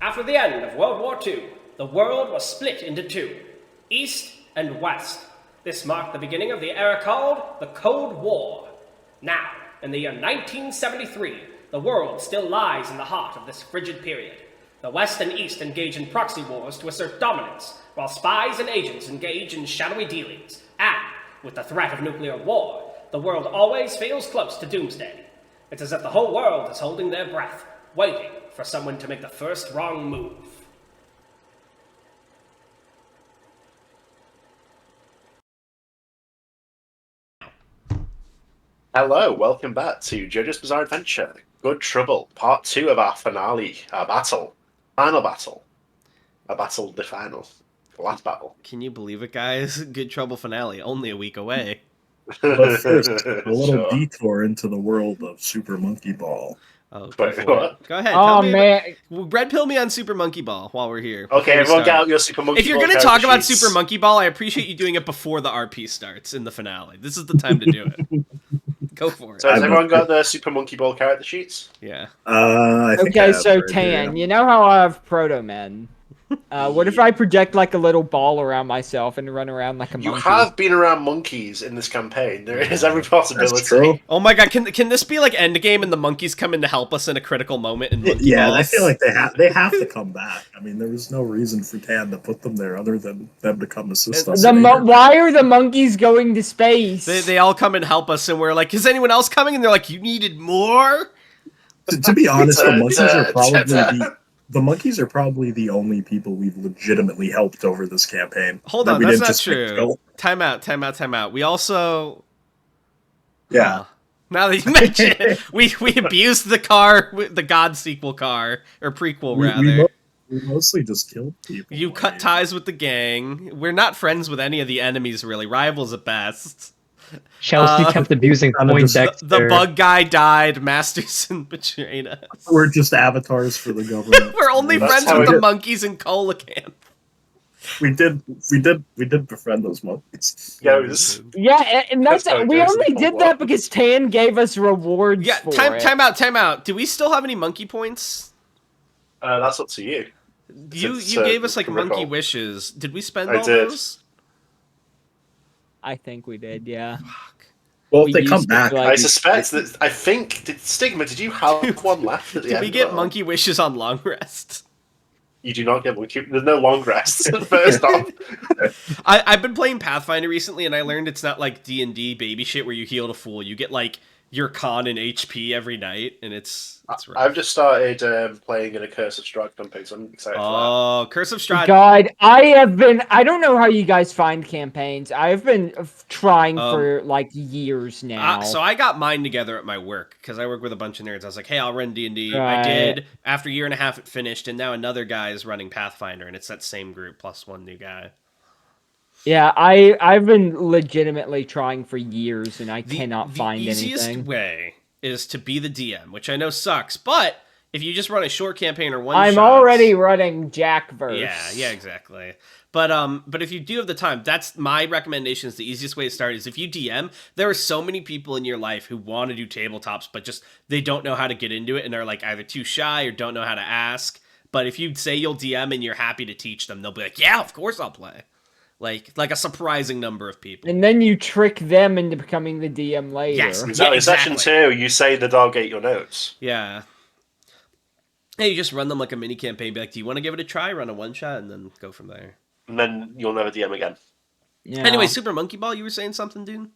After the end of World War II, the world was split into two, East and West. This marked the beginning of the era called the Cold War. Now, in the year 1973, the world still lies in the heart of this frigid period. The West and East engage in proxy wars to assert dominance, while spies and agents engage in shadowy dealings. And, with the threat of nuclear war, the world always feels close to doomsday. It's as if the whole world is holding their breath, waiting for someone to make the first wrong move. Hello, welcome back to JoJo's Bizarre Adventure, Good Trouble, part 2 of our finale, our battle. Final battle. Our battle, the final. The last battle. Can you believe it, guys? Good Trouble finale, only a week away. But first, a little detour into the world of Super Monkey Ball. Oh, Wait, what? Go ahead. Oh, man. Red pill me on Super Monkey Ball while we're here. Okay, everyone get out your Super Monkey Ball. If you're going to talk about Super Monkey Ball, I appreciate you doing it before the RP starts in the finale. This is the time to do it. Go for it. So has everyone got the Super Monkey Ball character sheets? Yeah. I think Okay, so Tan, you know how I have Proto Men? What if I project like a little ball around myself and run around like a monkey? You have been around monkeys in this campaign. There is every possibility. That's true. Oh my god, can this be like Endgame and the monkeys come in to help us in a critical moment in Monkey Yeah, Balls? I feel like they have to come back. I mean, there was no reason for Tan to put them there other than them to come assist us. Why are the monkeys going to space? They all come and help us, and we're like, is anyone else coming? And they're like, you needed more? To be honest, the monkeys are probably the only people we've legitimately helped over this campaign. Hold on, that's not true. Time out. We also... Yeah. Now that you mention it, we abused the car, the God sequel car, or prequel rather. We mostly just killed people. You cut ties with the gang. We're not friends with any of the enemies, really. Rivals at best. Chelsea kept abusing Poindexter. The bug guy died. Masterson betrayed us. We're just avatars for the government. We're only friends with the monkeys in Coelacanth. We did befriend those monkeys. Yeah, and we only did that because Tan gave us rewards. Yeah, time out. Do we still have any monkey points? That's up to you. You gave us like monkey wishes. Did we spend all did. those? I think we did, yeah. Well, if they come back, I suspect that. I think Stigma. Did you have one left at the end? Did we get monkey wishes on long rest? You do not get monkey. There's no long rests. First off, I've been playing Pathfinder recently, and I learned it's not like D&D baby shit where you heal to full. You get like your con and HP every night, and it's rough. I've just started playing in a Curse of Strahd campaign, so I'm excited for that. Oh, Curse of Strahd. God, I don't know how you guys find campaigns. I've been trying for like years now. So I got mine together at my work, because I work with a bunch of nerds. I was like, hey, I'll run D&D. Right. I did. After a year and a half, it finished, and now another guy is running Pathfinder, and it's that same group plus one new guy. Yeah, I've been legitimately trying for years, and I cannot find anything. The easiest way is to be the DM, which I know sucks, but if you just run a short campaign or one shot... I'm already running Jackverse. Yeah, exactly. But if you do have the time, that's my recommendation. Is the easiest way to start is if you DM. There are so many people in your life who want to do tabletops, but just they don't know how to get into it, and they're like either too shy or don't know how to ask. But if you say you'll DM and you're happy to teach them, they'll be like, yeah, of course I'll play. Like a surprising number of people. And then you trick them into becoming the DM later. Yes, exactly. Session 2, you say the dog ate your notes. Yeah. Hey, you just run them like a mini campaign. Be like, do you want to give it a try? Run a one shot and then go from there. And then you'll never DM again. Yeah. Anyway, Super Monkey Ball, you were saying something, dude?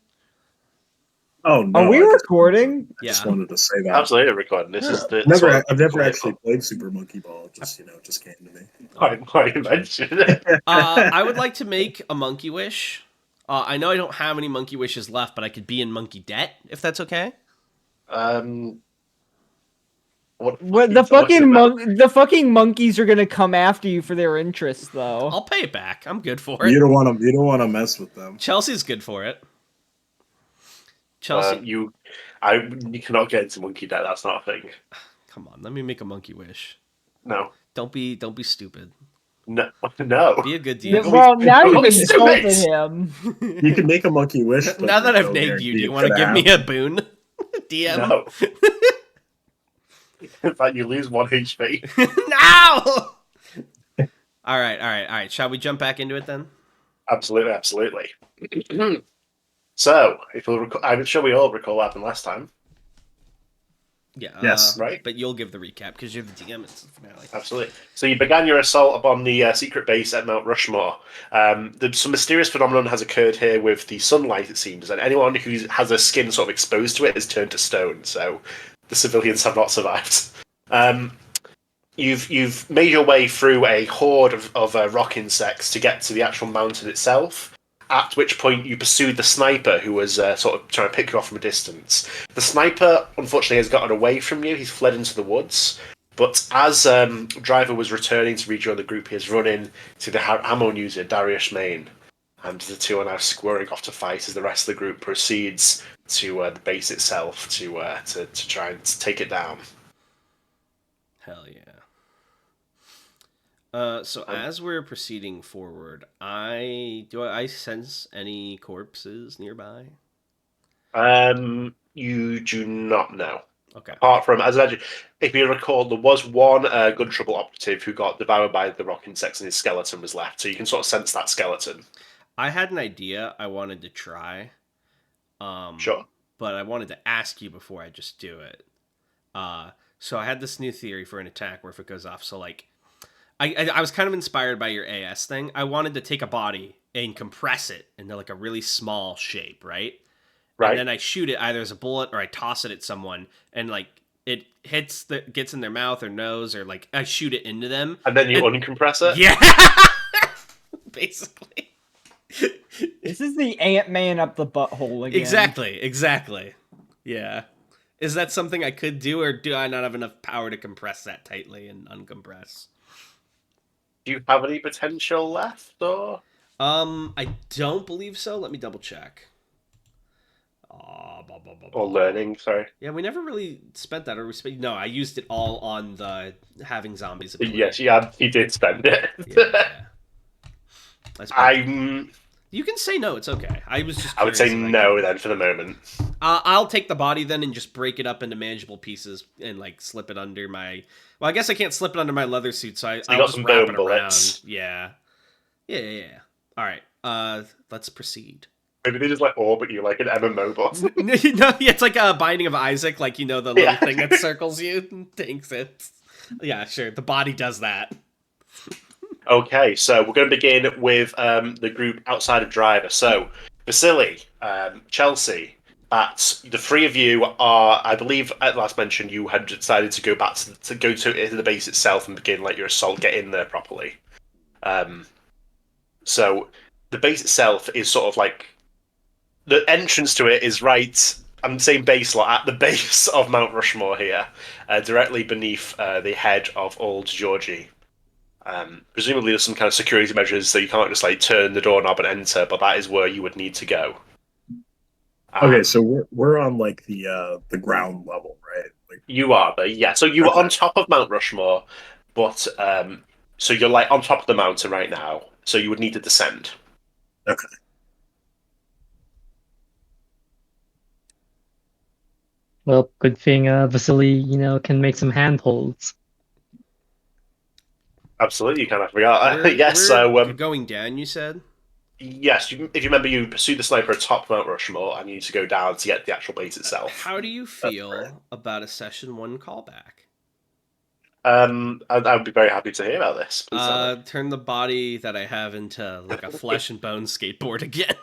Oh no! Are we recording? I just wanted to say that. Absolutely recording. This is the. I've never actually played Super Monkey Ball. Just came to me. Why you mentioned it? I would like to make a monkey wish. I know I don't have any monkey wishes left, but I could be in monkey debt if that's okay. The fucking monkeys are gonna come after you for their interest, though. I'll pay it back. I'm good for it. You don't want to mess with them. Chelsea's good for it. Chelsea, you cannot get into monkey debt. That's not a thing. Come on, let me make a monkey wish. No. Don't be stupid. No. Be a good DM. Well, now you've insulted him. You can make a monkey wish. But now that I've named you, do you want to give me a boon? DM? No. In fact, you lose 1 HP. No! All right. Shall we jump back into it then? Absolutely. So, if we'll I'm sure we all recall what happened last time. Yeah. Yes. Right. But you'll give the recap because you're the DM. It's the finale. Absolutely. So you began your assault upon the secret base at Mount Rushmore. Some mysterious phenomenon has occurred here with the sunlight, it seems, and anyone who has their skin sort of exposed to it has turned to stone. So the civilians have not survived. You've made your way through a horde of rock insects to get to the actual mountain itself. At which point you pursued the sniper who was sort of trying to pick you off from a distance. The sniper, unfortunately, has gotten away from you. He's fled into the woods. But as Driver was returning to rejoin the group, he has run in to the Hamon user, Darius Main. And the two are now squaring off to fight as the rest of the group proceeds to the base itself to try and take it down. Hell yeah. So as we're proceeding forward, I sense any corpses nearby? You do not know. Okay. Apart from, as I mentioned, if you recall, there was one Good Trouble operative who got devoured by the rock insects and his skeleton was left, so you can sort of sense that skeleton. I had an idea I wanted to try. Sure. But I wanted to ask you before I just do it. So I had this new theory for an attack where if it goes off, so like, I was kind of inspired by your AS thing. I wanted to take a body and compress it into like a really small shape, right? Right. And then I shoot it either as a bullet or I toss it at someone and like it gets in their mouth or nose or like I shoot it into them. And then you uncompress it? Yeah. Basically. This is the Ant-Man up the butthole again. Exactly. Yeah. Is that something I could do or do I not have enough power to compress that tightly and uncompress? Do you have any potential left, or? I don't believe so. Let me double check. Or learning, sorry. Yeah, we never really spent that, or we spent. No, I used it all on the having zombies ability. Yes, you did spend it. Yeah. You can say no. It's okay. I was just. I would say curious, no then for the moment. I'll take the body then and just break it up into manageable pieces and like slip it under my. Well, I guess I can't slip it under my leather suit, so I'll just wrap it bullets. around. Yeah. All right. Let's proceed. Maybe they just like orbit you like an MMO boss. No, it's like a Binding of Isaac, like the little thing that circles you and takes it. Yeah, sure. The body does that. Okay, so we're going to begin with the group outside of Driver. So, Vasilii, Chelsea, Bats, the three of you are, I believe, at last mention, you had decided to go back to go to the base itself and begin like your assault, get in there properly. So, the base itself is sort of like the entrance to it is right. I'm saying base lot at the base of Mount Rushmore here, directly beneath the head of Old Georgie. Presumably there's some kind of security measures so you can't just like turn the doorknob and enter, but that is where you would need to go. Okay, so we're on like the ground level, right? Like, you are, but yeah. So you were on top of Mount Rushmore, but so you're like on top of the mountain right now. So you would need to descend. okay. Well, good thing Vasilii, can make some handholds. Absolutely, you kind of forgot. Yes, You're going down, you said? Yes, if you remember, you pursued the sniper atop Mount Rushmore, and you need to go down to get the actual base itself. How do you feel about a session 1 callback? I would be very happy to hear about this. Please tell me. Turn the body that I have into like a flesh and bone skateboard again.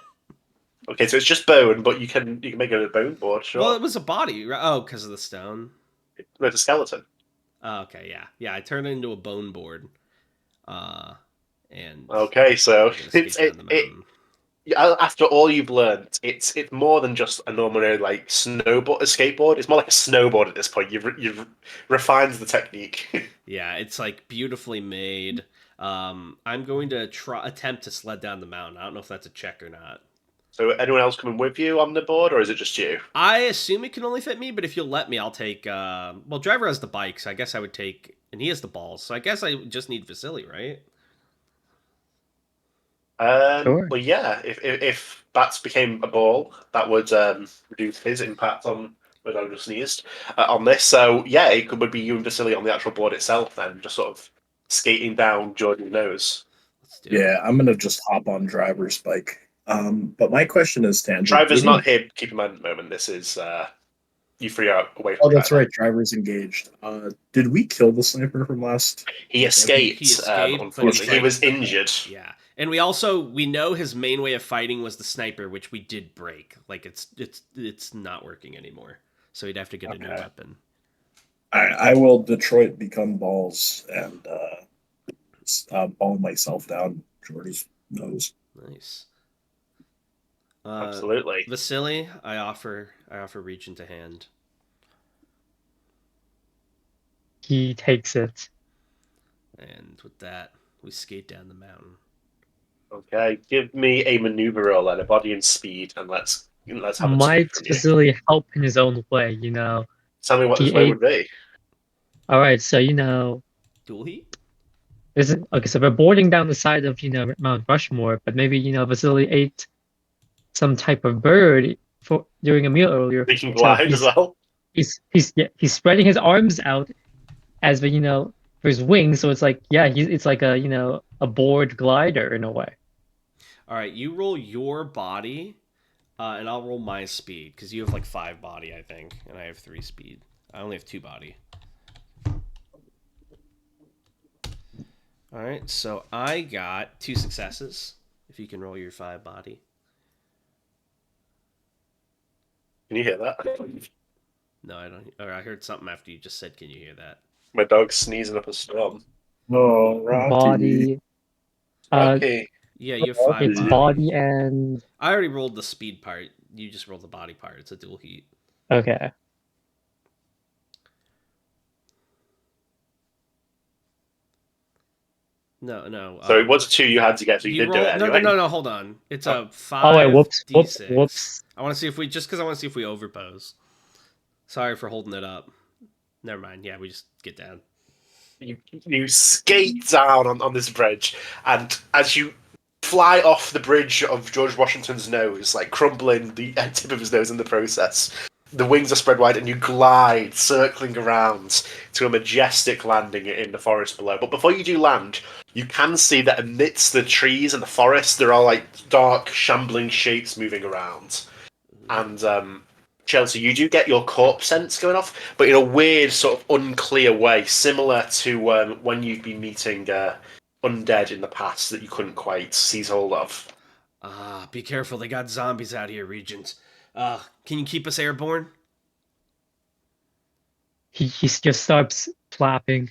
Okay, so it's just bone, but you can make it a bone board, sure. Well, it was a body, right? Oh, because of the stone. It's a skeleton. Oh, okay, yeah. I turned it into a bone board. And okay, so it's after all you've learned, it's more than just a normal like skateboard. It's more like a snowboard at this point. You've refined the technique. Yeah, it's like beautifully made. I'm going to attempt to sled down the mountain. I don't know if that's a check or not. So anyone else coming with you on the board, or is it just you? I assume it can only fit me, but if you'll let me, I'll take... well, Driver has the bike, so I guess I would take... And he has the balls, so I guess I just need Vasilii, right? Sure. Well, yeah. If Bats became a ball, that would reduce his impact on... But I just sneezed on this. So, yeah, would be you and Vasilii on the actual board itself then, just sort of skating down Jordan's nose. Let's do it. Yeah, I'm gonna just hop on driver's bike. But my question is, Stan, Driver's not here. Keep in mind at the moment. This is you free out away from. Oh, that's driver. right. Driver's engaged. Did we kill the sniper from last? He escaped. He escaped, but unfortunately, he like- was injured. Yeah, and we know his main way of fighting was the sniper, which we did break. Like it's not working anymore, so he'd have to get a new Okay. weapon. I will Detroit become balls and ball myself down Jordy's nose. Nice. Absolutely. Vasilii, I offer Regent a hand. He takes it. And with that, we skate down the mountain. Okay, give me a maneuver roll and a body and speed, and let's have a Might from you. Vasily help in his own way, you know? Tell me what this he way ate- would be. Alright, so, you know, Dual heat? okay, so we're boarding down the side of, you know, Mount Rushmore, but maybe, you know, Vasily ate some type of bird during a meal earlier. We can So glide as well. he's spreading his arms out as the, you know, for his wings, so it's like, yeah, it's like a, you know, a board glider in a way. All right, you roll your body, and I'll roll my speed because you have like 5 body, I think, and I have 3 speed. I only have 2 body. All right, so I got 2 successes. If you can roll your 5 body. Can you hear that? No, I don't. Or I heard something after you just said. Can you hear that? My dog's sneezing up a storm. Oh, Rocky. Body, Okay. Yeah, you have 5 it's body. body and I already rolled the speed part. You just rolled the body part. It's a dual heat. okay. No. So it was a 2 you had to get, so you did do it anyway. No. Hold on. It's a 5. Oh wait, whoops. D6. I want to see if we overpose. Sorry for holding it up. Never mind. Yeah, we just get down. You skate down on this bridge, and as you fly off the bridge of George Washington's nose, like crumbling the tip of his nose in the process, the wings are spread wide, and you glide, circling around to a majestic landing in the forest below. But before you do land, you can see that amidst the trees and the forest, there are like dark, shambling shapes moving around. And Chelsea, you do get your corpse sense going off, but in a weird, sort of unclear way, similar to when you've been meeting undead in the past that you couldn't quite seize hold of. Be careful. They got zombies out here, Regent. Can you keep us airborne? He just starts flapping.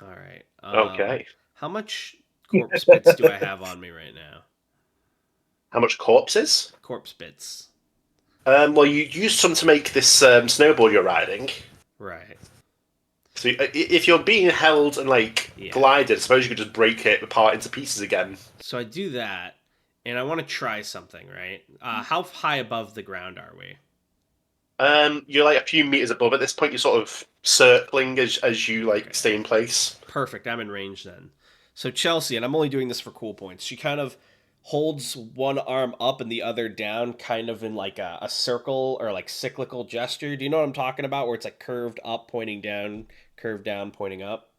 All right. Okay. How much corpse bits do I have on me right now? How much corpses? Corpse bits. Well, you used some to make this snowboard you're riding. Right. So if you're being held and Yeah. glided, I suppose you could just break it apart into pieces again. So I do that, and I want to try something, right? How high above the ground are we? You're like a few meters above at this point. You're sort of circling as you stay in place. Perfect. I'm in range then. So Chelsea, and I'm only doing this for cool points. She kind of holds one arm up and the other down, kind of in like a circle or like cyclical gesture. Do you know what I'm talking about? Where it's like curved up, pointing down, curved down, pointing up.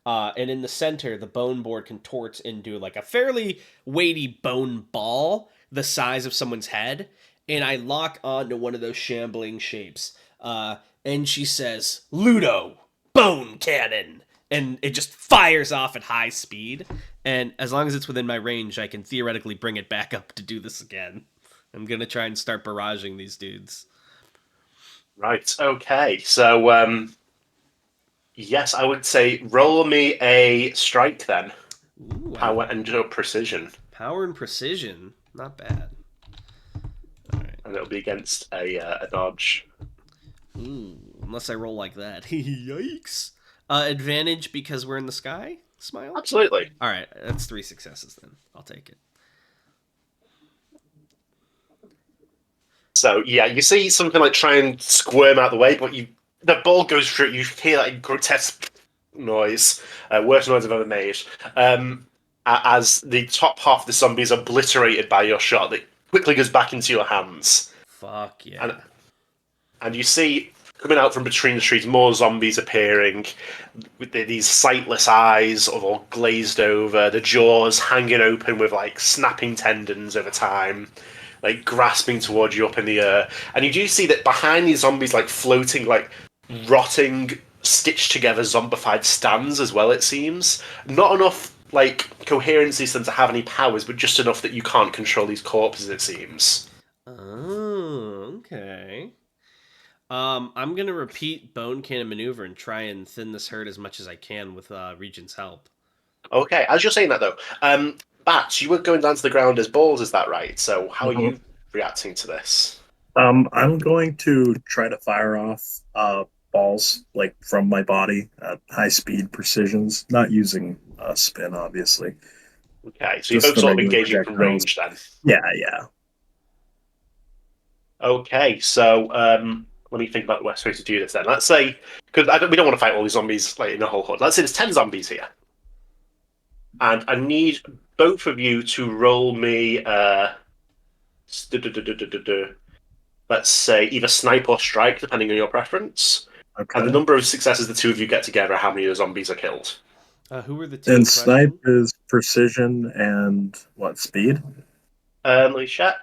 And in the center, the bone board contorts into like a fairly weighty bone ball the size of someone's head. And I lock onto one of those shambling shapes. And she says, Ludo, bone cannon. And it just fires off at high speed. And as long as it's within my range, I can theoretically bring it back up to do this again. I'm going to try and start barraging these dudes. Right, okay. So, yes, I would say roll me a strike then. Ooh, Power and precision. Power and precision. Not bad. All right. And it'll be against a dodge. Ooh, unless I roll like that. Yikes. Advantage because we're in the sky? Smile? Absolutely. All right, that's 3 successes then. I'll take it. So, yeah, you see something try and squirm out the way, but the ball goes through it. You hear that grotesque noise, worst noise I've ever made, as the top half of the zombie is obliterated by your shot that quickly goes back into your hands. Fuck yeah. And you see coming out from between the trees, more zombies appearing with these sightless eyes, all glazed over, the jaws hanging open with like snapping tendons over time, like grasping towards you up in the air. And you do see that behind these zombies, like floating, like rotting, stitched together zombified stands as well, it seems. Not enough like coherency for them to have any powers, but just enough that you can't control these corpses, it seems. Oh, okay. I'm gonna repeat Bone Cannon Maneuver and try and thin this herd as much as I can with Regent's help. Okay, as you're saying that though, Bats, you were going down to the ground as balls, is that right? So how are you reacting to this? I'm going to try to fire off balls like from my body at high speed precisions, not using spin, obviously. Okay, so you're Just both the sort of regular engaging from projectiles. range then. Yeah. Okay, so let me think about the best way to do this then. Let's say, because we don't want to fight all these zombies like in a whole horde. Let's say there's 10 zombies here. And I need both of you to roll me, let's say, either snipe or strike, depending on your preference. Okay. And the number of successes the two of you get together, how many of the zombies are killed. Who were the two? And in snipe question? is precision and what, speed? Let me check.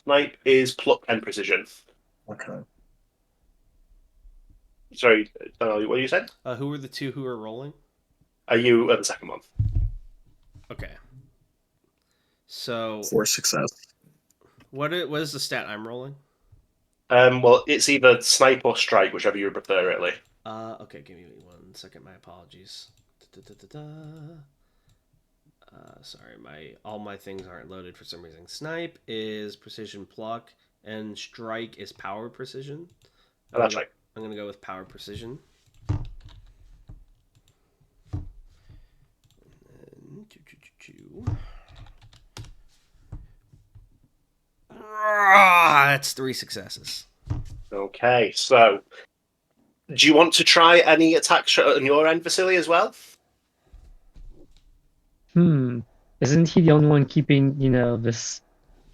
Snipe is pluck and precision. Okay. Sorry, what you said? Who were the two who were rolling? Are you the second one? Okay. So 4 success. what is the stat I'm rolling? Well, it's either snipe or strike, whichever you prefer, really. Okay, give me 1 second. My apologies. Sorry, all my things aren't loaded for some reason. Snipe is precision pluck, and strike is power precision. Oh, that's right. I'm gonna go with power precision. That's 3 successes. Okay, so do you want to try any attacks on your end, Vasilii, as well? Isn't he the only one keeping, this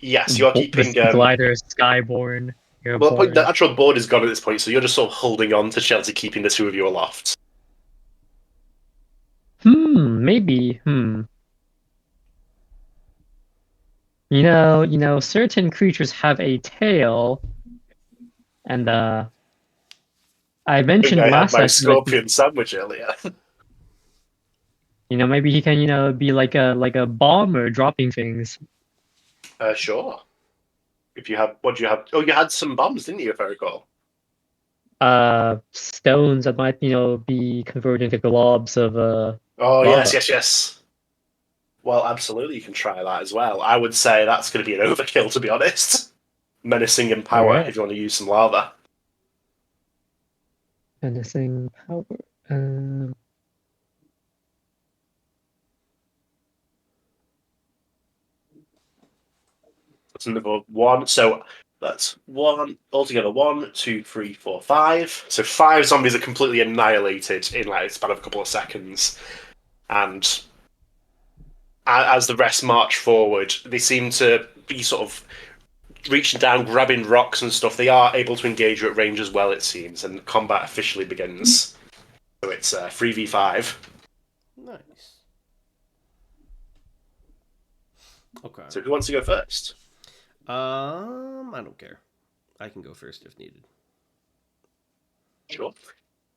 Yes, you're keeping. this glider skyborne, Well, airborne? the actual board is gone at this point, so you're just sort of holding on to Chelsea, keeping the two of you aloft. Maybe. Certain creatures have a tail, and I mentioned I had last my session that scorpion sandwich earlier. maybe he can, be like a bomber dropping things. Sure. If you have, what do you have? Oh, you had some bombs, didn't you? If I recall. Stones that might, be converted into globs of Oh, lava. yes. Well, absolutely, you can try that as well. I would say that's going to be an overkill, to be honest. Menacing in power, Alright. if you want to use some lava. Menacing power. That's another one. So that's one altogether. 1, 2, 3, 4, 5. So 5 zombies are completely annihilated in like a span of a couple of seconds. And as the rest march forward, they seem to be sort of reaching down, grabbing rocks and stuff. They are able to engage you at range as well, it seems, and combat officially begins. So it's 3v5. Nice. Okay. So who wants to go first? I don't care. I can go first if needed. Sure.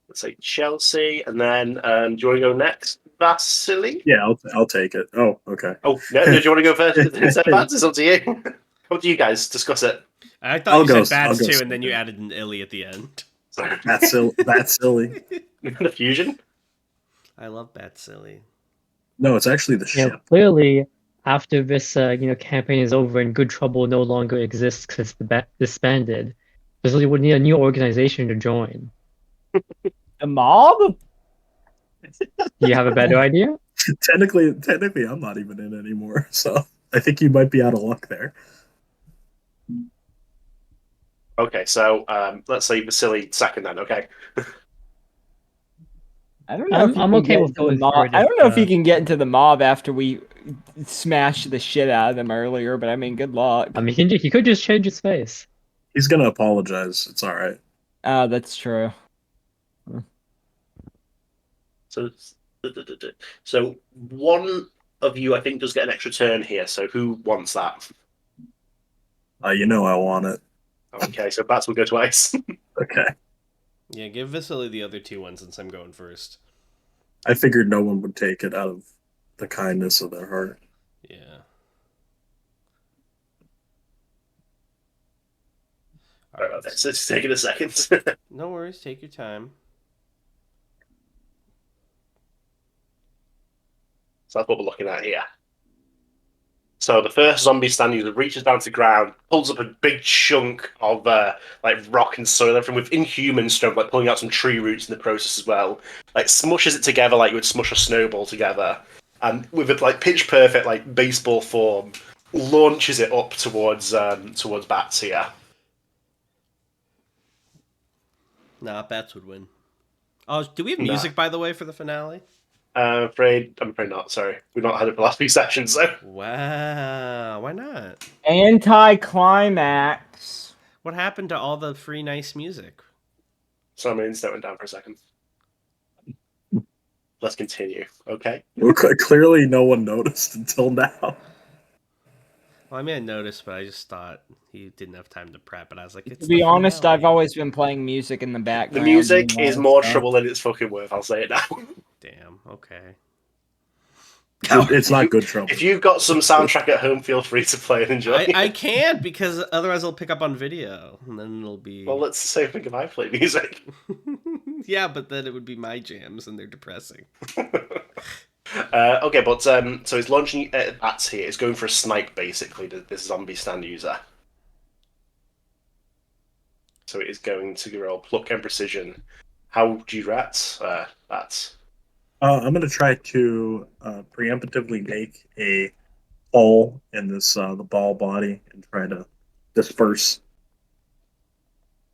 Let's say Chelsea, and then do you want to go next, Vasilii? Yeah, I'll take it. Oh, okay. Oh, no, do you want to go first? It's up to you. How do you guys discuss it? I thought I'll you go- said I'll bats go too, second. and then you added an illy at the end. That's silly. The fusion? I love Vasilii. No, it's actually the ship. Clearly, after this, campaign is over and Good Trouble no longer exists because it's disbanded, Vasilii would need a new organization to join. The mob? Do you have a better idea? Technically, I'm not even in anymore, so I think you might be out of luck there. Okay, so let's say Vasilii second then, okay? I don't know. I'm okay with going mob. for it I don't know if if, he can get into the mob after we smashed the shit out of them earlier. But I mean, good luck. he could just change his face. He's gonna apologize. It's all right. That's true. So, so one of you, I think, does get an extra turn here. So who wants that? You know I want it. Okay, so bats will go twice. Okay. Yeah, give Vasilii the other 2 ones since I'm going first. I figured no one would take it out of the kindness of their heart. Yeah. Sorry about this. It's taking a second. No worries. Take your time. So that's what we're looking at here. So the first zombie stand user reaches down to the ground, pulls up a big chunk of like rock and soil, everything with inhuman strength, like pulling out some tree roots in the process as well. Like smushes it together like you would smush a snowball together, and with a like pitch perfect like baseball form, launches it up towards bats here. Nah, bats would win. Oh, do we have music, by the way, for the finale? I'm afraid not. Sorry, we've not had it for the last few sessions. So Wow, why not? Anti-climax. What happened to all the free nice music? sorry, my internet went down for a second. Let's continue. Okay. Well, clearly, no one noticed until now. Well, I mean, I noticed, but I just thought he didn't have time to prep, and I was like, it's To be the honest, finale. I've always been playing music in the The background. music is more stuff. trouble than it's fucking worth. I'll say it now. Damn, okay. It's not good trouble. If you've got some soundtrack at home, feel free to play and enjoy. I can't, because otherwise I'll pick up on video, and then it'll be... Well, let's say if I play music. Yeah, but then it would be my jams, and they're depressing. Okay, but so it's launching bats here. It's going for a snipe, basically, this zombie stand user. So it is going to roll pluck and precision. How do you rats? Bats. I'm going to try to preemptively make a hole in this the ball body and try to disperse.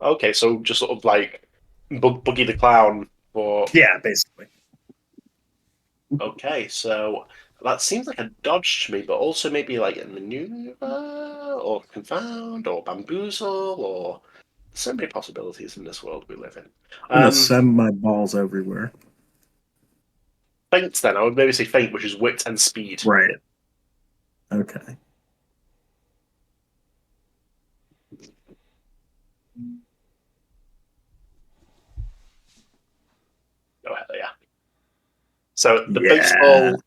Okay, so just sort of like Buggy the Clown for... Yeah, basically. Okay, so that seems like a dodge to me, but also maybe like a maneuver, or confound, or bamboozle, or so many possibilities in this world we live in. I'm going to send my balls everywhere. Feint, then. I would maybe say feint, which is wit and speed. Right. Okay. Go ahead, yeah. So the Yeah. baseball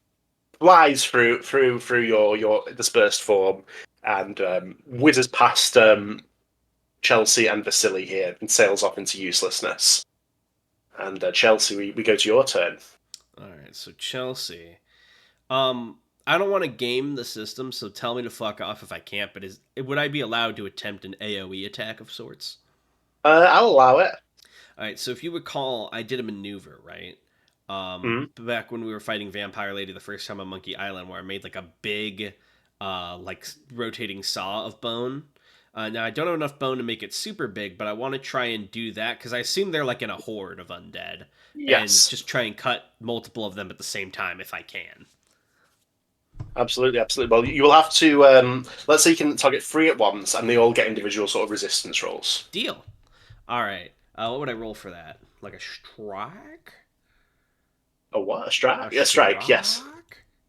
flies through your dispersed form and whizzes past Chelsea and Vasilii here and sails off into uselessness. And Chelsea, we go to your turn. Alright, so Chelsea. I don't want to game the system, so tell me to fuck off if I can't, but would I be allowed to attempt an AoE attack of sorts? I'll allow it. Alright, so if you recall, I did a maneuver, right? Back when we were fighting Vampire Lady the first time on Monkey Island, where I made like a big, like rotating saw of bone. Now I don't have enough bone to make it super big, but I want to try and do that because I assume they're like in a horde of undead. Yes. And just try and cut multiple of them at the same time if I can. Absolutely. Well, you will have to, let's say you can target 3 at once, and they all get individual sort of resistance rolls. Deal. Alright. What would I roll for that? Like a strike? A what? A strike? Yeah, strike, yes.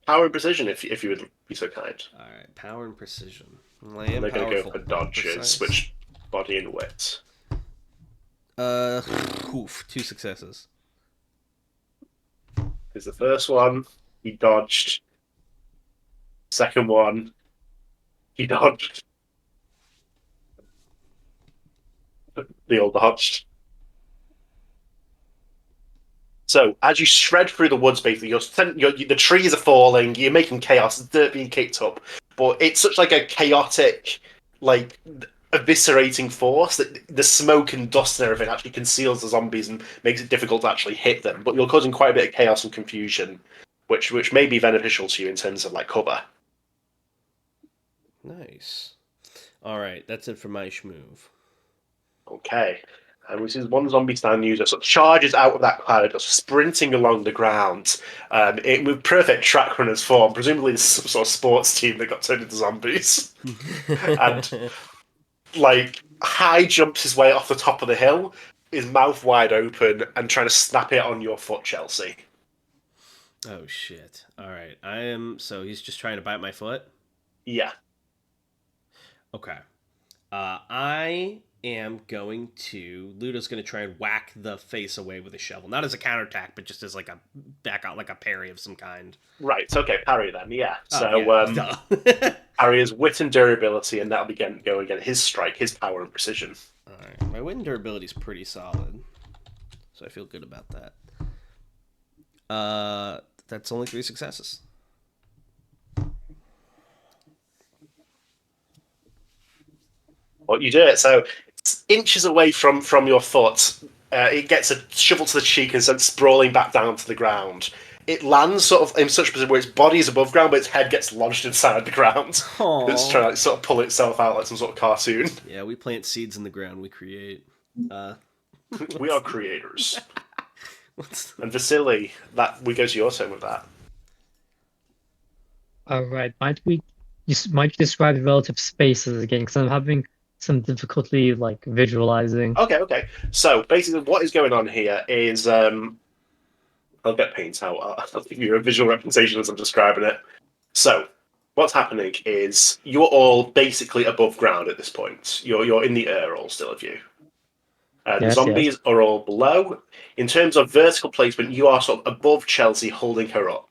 Power and precision, if you would be so kind. Alright, power and precision. Well, And they're going to go for dodges, which body and wit. 2 successes. Because the first one, he dodged. Second one, he dodged. They all dodged. So, as you shred through the woods, basically, the trees are falling, you're making chaos, dirt being kicked up, but it's such like a chaotic, like, eviscerating force that the smoke and dust and everything actually conceals the zombies and makes it difficult to actually hit them, but you're causing quite a bit of chaos and confusion, which may be beneficial to you in terms of, like, cover. Nice. Alright, that's it for my schmoove. Okay. And we see one zombie stand user sort of charges out of that cloud, sprinting along the ground, with perfect track runner's form. Presumably, it's some sort of sports team that got turned into zombies. And, like, high jumps his way off the top of the hill, his mouth wide open, and trying to snap it on your foot, Chelsea. Oh shit! All right, So he's just trying to bite my foot. Yeah. Okay. I am going to. Ludo's going to try and whack the face away with a shovel, not as a counterattack, but just as like a back out, like a parry of some kind. Right. Okay. Parry then. Yeah. Yeah. Parry is wit and durability, and that'll be going again. His strike, his power and precision. All right. My wit and durability is pretty solid, so I feel good about that. That's only 3 successes. Well, you do it. So it's inches away from your foot. It gets a shovel to the cheek and sent sprawling back down to the ground. It lands sort of in such a position where its body is above ground, but its head gets lodged inside the ground. Aww. It's trying to like, sort of pull itself out like some sort of cartoon. Yeah, we plant seeds in the ground. We create. We are creators. And Vasilii, we go to your turn with that. All right. Might you describe the relative spaces again? Because I'm having some difficulty like visualizing. Okay. So basically, what is going on here is I'll get paint out. I'll give you a visual representation as I'm describing it. So what's happening is you're all basically above ground at this point. You're in the air, all still of you. The zombies are all below. In terms of vertical placement, you are sort of above Chelsea, holding her up.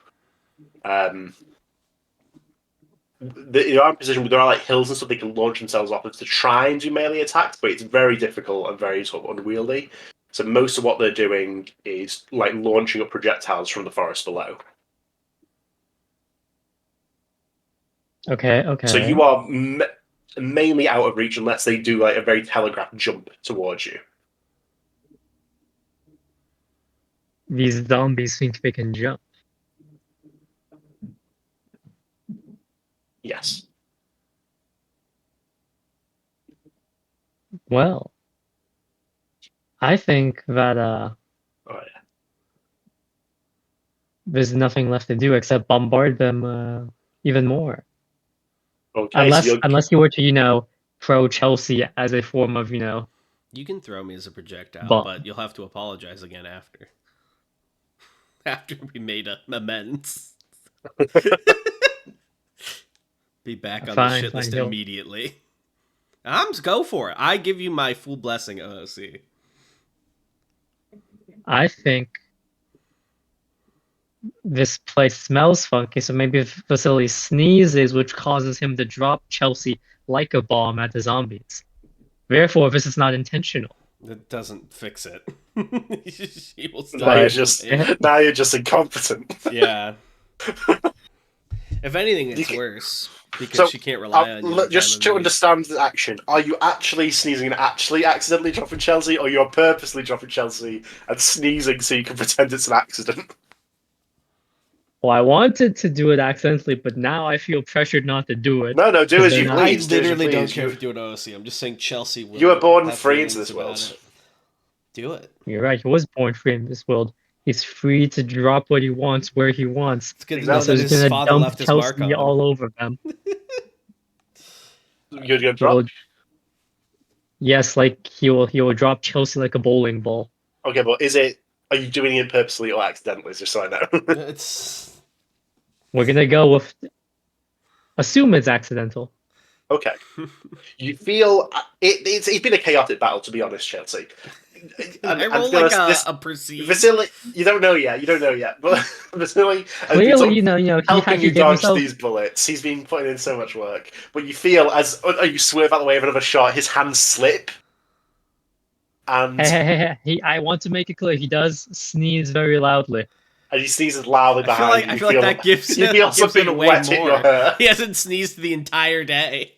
They are in position where there are like hills and stuff they can launch themselves off of to try and do melee attacks, but it's very difficult and very sort of unwieldy. So most of what they're doing is like launching up projectiles from the forest below. Okay. So you are mainly out of reach unless they do like a very telegraphed jump towards you. These zombies think they can jump. Yes. Well, I think that there's nothing left to do except bombard them even more. Okay. Unless you were to, throw Chelsea as a form of, You can throw me as a projectile, bomb. but you'll have to apologize again after. After we made amends. Be back on the shit list immediately. Go for it. I give you my full blessing, OOC. I think this place smells funky, so maybe Vasilii sneezes, which causes him to drop Chelsea like a bomb at the zombies. Therefore, this is not intentional. That doesn't fix it. He will Now you're just incompetent. Yeah. If anything, it's worse because she can't rely on you. Just to understand the action, are you actually sneezing and actually accidentally dropping Chelsea, or you're purposely dropping Chelsea and sneezing so you can pretend it's an accident? Well, I wanted to do it accidentally, but now I feel pressured not to do it. No, do as you I please. literally don't care if you do it OOC. I'm just saying Chelsea will. You were born free into this world. Do it. You're right. He was born free in this world. He's free to drop what he wants where he wants. It's good to know that his father left his mark on him. All over them. You're gonna drop? Yes, like he will drop Chelsea like a bowling ball. Okay, but are you doing it purposely or accidentally? Just so I know. We're gonna go with assume it's accidental. Okay. You feel it's been a chaotic battle, to be honest, Chelsea. I roll like a perceive. Vasilii, you don't know yet. But Vasilii, clearly, he helping you dodge himself. these bullets. He's been putting in so much work. But you feel as you swerve out the way of another shot, his hands slip. And I want to make it clear, he does sneeze very loudly. And he sneezes loudly behind you. I feel like that gives him way more. He hasn't sneezed the entire day.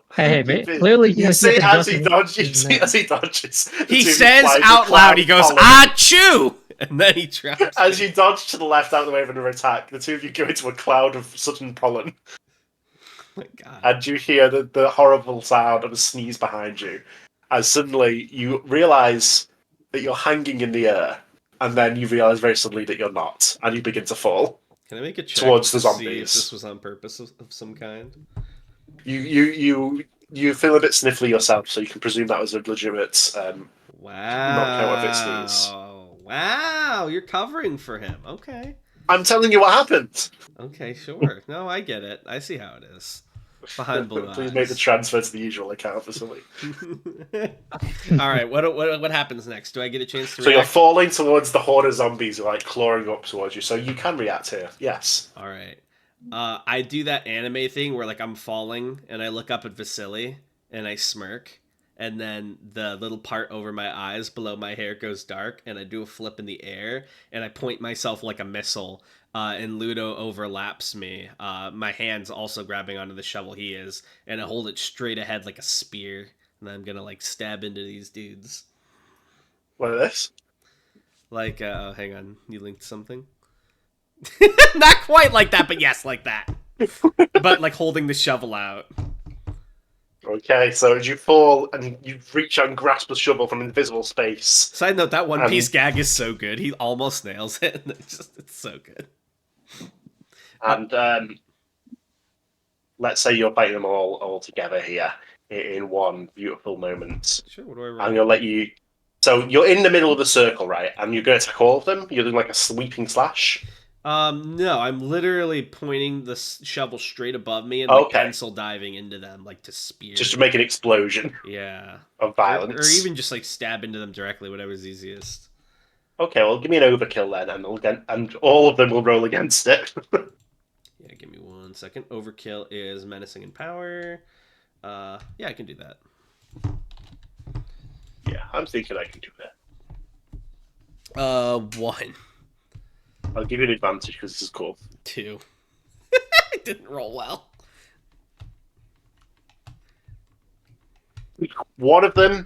Clearly, you see as he dodges. He says out loud, he goes, "Achoo!" And then he drops. As you dodge to the left out of the way of another attack, the two of you go into a cloud of sudden pollen. Oh my God. And you hear the horrible sound of a sneeze behind you. As suddenly you realise that you're hanging in the air, and then you realise very suddenly that you're not, and you begin to fall. Can I make a check towards the to see zombies? if this was on purpose of some kind? You you feel a bit sniffly yourself, so you can presume that was a legitimate knockout of its sneeze. Wow, you're covering for him. Okay. I'm telling you what happened. Okay, sure. No, I get it. I see how it is. Behind blue eyes. Please make the transfer to the usual account for somebody. All right, what happens next? Do I get a chance to So you're react? falling towards the horde of zombies, like clawing up towards you. So you can react here. Yes. All right. I do that anime thing where like I'm falling and I look up at Vasilii and I smirk, and then the little part over my eyes below my hair goes dark, and I do a flip in the air and I point myself like a missile. And Ludo overlaps me. My hand's also grabbing onto the shovel he is, and I hold it straight ahead like a spear, and I'm gonna like stab into these dudes. What is this? Like, oh, hang on, you linked something? Not quite like that, but yes, like that. But like holding the shovel out. Okay, so as you fall and you reach out and grasp the shovel from invisible space. Side note, that One Piece gag is so good. He almost nails it. It's so good. And let's say you're fighting them all together here in one beautiful moment. Sure, what do I roll? I'm going to let you... So you're in the middle of the circle, right? And you're going to attack all of them? You're doing like a sweeping slash? No, I'm literally pointing the shovel straight above me and like pencil diving into them, like to spear. Just to make an explosion. Yeah. Of violence. Or even just like stab into them directly, whatever's easiest. Okay, well, give me an overkill then, and all of them will roll against it. Yeah, give me 1 second. Overkill is menacing and power. Yeah, I can do that. Yeah, I'm thinking I can do that. 1. I'll give you an advantage because this is cool. 2. It didn't roll well. One of them,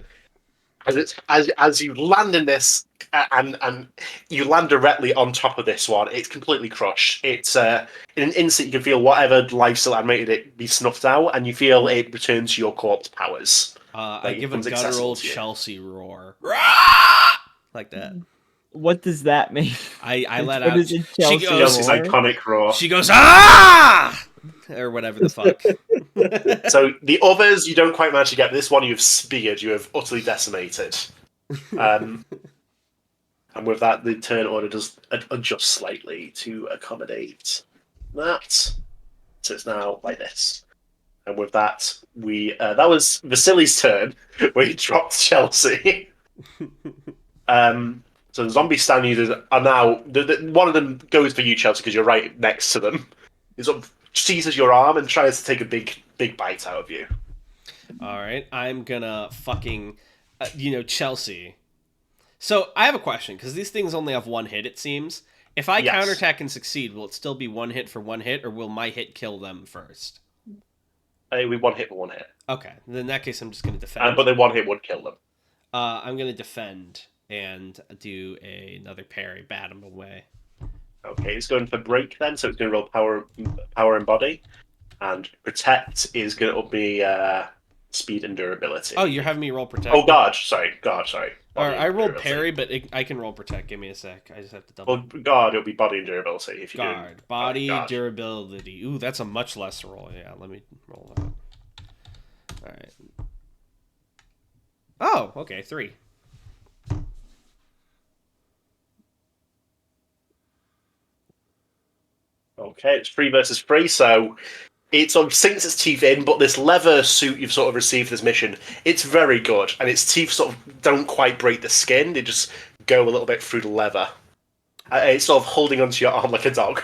as you land in this, and you land directly on top of this one, it's completely crushed. It's in an instant you can feel whatever life still animated it be snuffed out, and you feel it return to your corpse powers. I give a guttural Chelsea roar. Like that. What does that mean? I let What out. is it, Chelsea's iconic roar. She goes, ah! Or whatever the fuck. So the others, you don't quite manage to get. This one you've speared, you have utterly decimated. And with that, the turn order does adjust slightly to accommodate that. So it's now like this. And with that, that was Vasili's turn, where he dropped Chelsea. So the zombie stand users are now... one of them goes for you, Chelsea, because you're right next to them. He sort of seizes your arm and tries to take a big bite out of you. Alright, I'm gonna fucking... Chelsea. So, I have a question, because these things only have 1 hit, it seems. If I counterattack and succeed, will it still be 1 hit for 1 hit, or will my hit kill them first? We 1 hit for 1 hit. Okay, then in that case, I'm just gonna defend. But then 1 hit would kill them. I'm gonna defend and do another parry, bat him away. Okay, it's going for break then, so it's going to roll power and body, and protect is going to be speed and durability. Oh, you're having me roll protect. Oh, guard, sorry. I rolled parry, but I can roll protect. Give me a sec. I just have to double. Well, guard, it'll be body and durability if you guard, body, durability. Ooh, that's a much less roll. Yeah, let me roll that. All right. Oh, okay, 3. Okay, it's 3 versus 3, so it sort of sinks its teeth in, but this leather suit you've sort of received this mission, it's very good, and its teeth sort of don't quite break the skin, they just go a little bit through the leather. It's sort of holding onto your arm like a dog.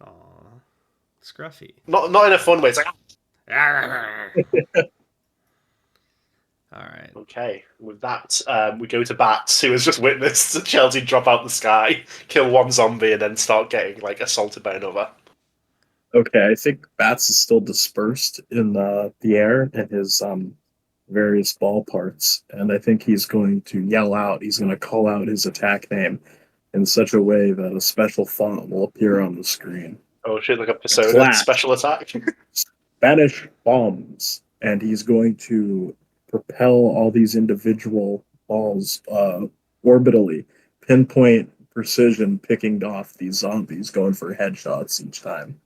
Aw, scruffy. Not in a fun way, it's like... Alright. Okay, with that, we go to Bats, who has just witnessed Chelsea drop out the sky, kill 1 zombie, and then start getting assaulted by another. Okay, I think Bats is still dispersed in the air in his various ball parts, and I think he's going to yell out. He's going to call out his attack name in such a way that a special font will appear on the screen. Oh shit, like a Persona special attack? Spanish bombs, and he's going to propel all these individual balls orbitally, pinpoint precision, picking off these zombies, going for headshots each time.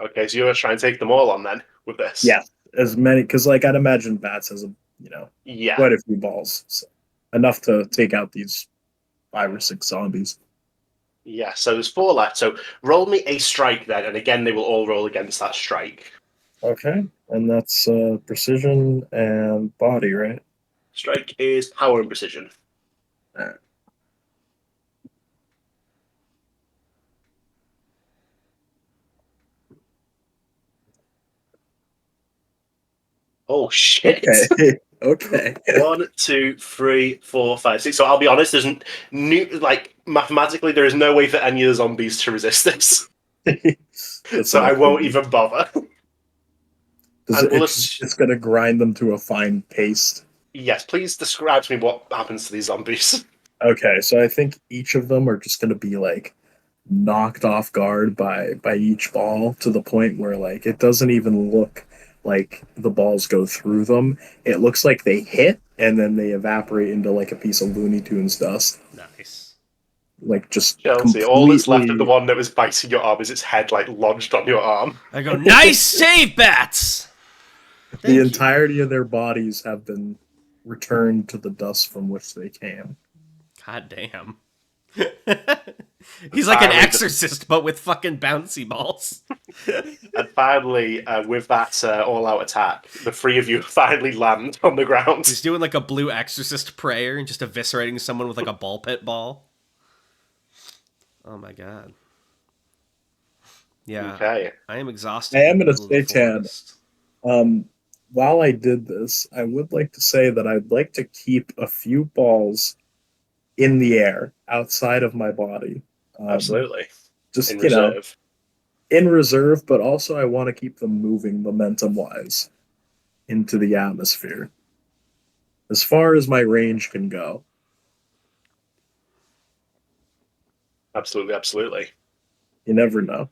Okay, so you're going to try and take them all on then with this? Yeah, as many, because like I'd imagine bats has Yeah. quite a few balls, so enough to take out these 5 or 6 zombies. Yeah, so there's 4 left. So roll me a strike then, and again they will all roll against that strike. Okay, and that's precision and body, right? Strike is power and precision. Alright. Oh shit! Okay, okay. 1, 2, 3, 4, 5, 6. So I'll be honest, there's mathematically there is no way for any of the zombies to resist this. That's So I enough won't for me. even bother. And It's going to grind them to a fine paste. Yes, please describe to me what happens to these zombies. Okay, so I think each of them are just going to be like knocked off guard by each ball to the point where like it doesn't even look like the balls go through them. It looks like they hit and then they evaporate into like a piece of Looney Tunes dust. Nice. Like just Chelsea, all that's left of the completely- one that was biting your arm is its head like lodged on your arm. I go, nice save, bats! the Thank you. entirety of their bodies have been returned to the dust from which they came. God damn. He's like an Finally, exorcist, but with fucking bouncy balls. And finally, with that all-out attack, the 3 of you finally land on the ground. He's doing like a blue exorcist prayer and just eviscerating someone with like a ball pit ball. Oh my god. Yeah. Okay. I am exhausted. I am in the gonna middle of say, the Tad, forest. While I did this, I would like to say that I'd like to keep a few balls in the air outside of my body. Absolutely. Just, In you know, reserve. in reserve, but also I want to keep them moving momentum wise into the atmosphere. As far as my range can go. Absolutely, absolutely. You never know.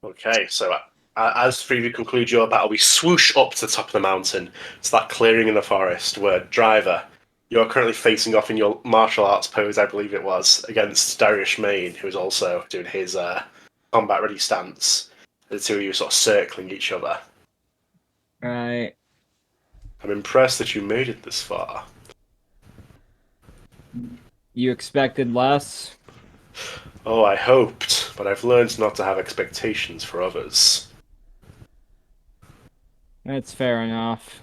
Okay, so as 3 of you conclude your battle, we swoosh up to the top of the mountain to that clearing in the forest where Driver, you're currently facing off in your martial arts pose, I believe it was, against Darius Main, who is also doing his combat ready stance. The 2 of you are sort of circling each other. Right. I'm impressed that you made it this far. You expected less? Oh, I hoped, but I've learned not to have expectations for others. That's fair enough.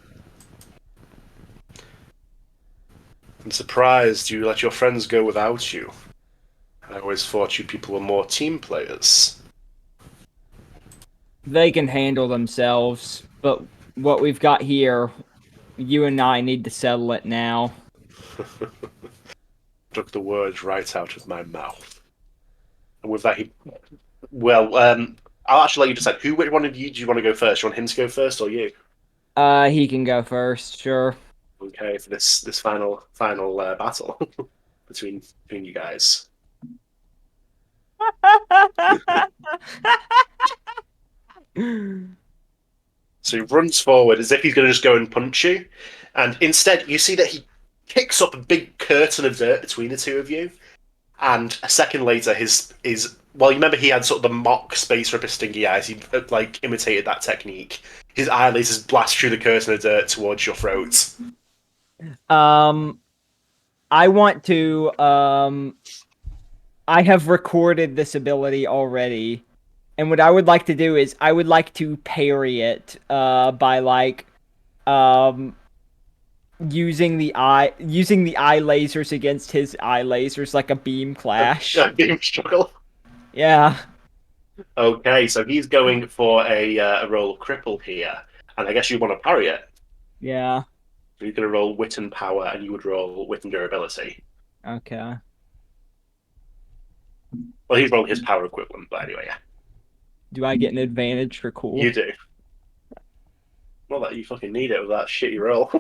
I'm surprised you let your friends go without you. I always thought you people were more team players. They can handle themselves, but what we've got here, you and I need to settle it now. Took the words right out of my mouth. And with that, I'll actually let you decide. Which one of you do you want to go first? Do you want him to go first or you? He can go first, sure. Okay, for this final battle between you guys. So he runs forward as if he's going to just go and punch you, and instead you see that he kicks up a big curtain of dirt between the 2 of you, and a second later his well, you remember he had sort of the mock space ripper stingy eyes. He like imitated that technique. His eye lasers blast through the curtain of dirt towards your throat. I want to, I have recorded this ability already, and what I would like to do is I would like to parry it, by like, using the eye lasers against his eye lasers like a beam clash. Beam struggle. Yeah. Okay, so he's going for a roll of cripple here, and I guess you want to parry it. Yeah. So he's going to roll wit and power, and you would roll wit and durability. Okay. Well, he's rolling his power equivalent, but anyway, yeah. Do I get an advantage for cool? You do. Not that you fucking need it with that shitty roll.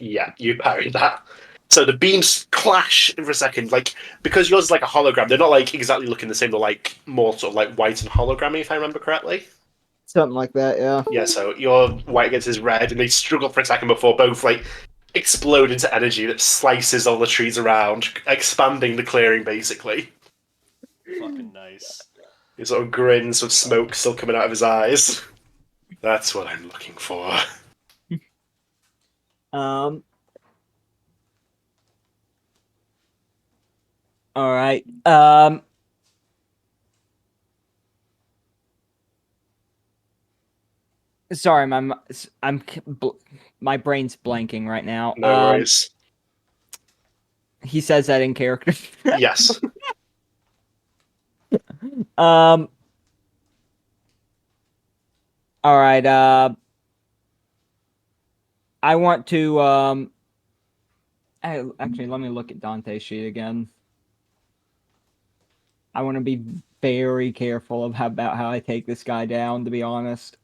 Yeah, you parried that. So the beams clash for a second, like because yours is like a hologram. They're not like exactly looking the same. They're like more sort of like white and hologrammy, if I remember correctly. Something like that, yeah. Yeah. So your white against his red, and they struggle for a second before both like explode into energy that slices all the trees around, expanding the clearing, basically. Fucking nice. He sort of grins with smoke still coming out of his eyes. That's what I'm looking for. All right. Sorry, my brain's blanking right now. No worries. He says that in character. Yes. All right. I want to actually, let me look at Dante's sheet again. I want to be very careful about how I take this guy down, to be honest.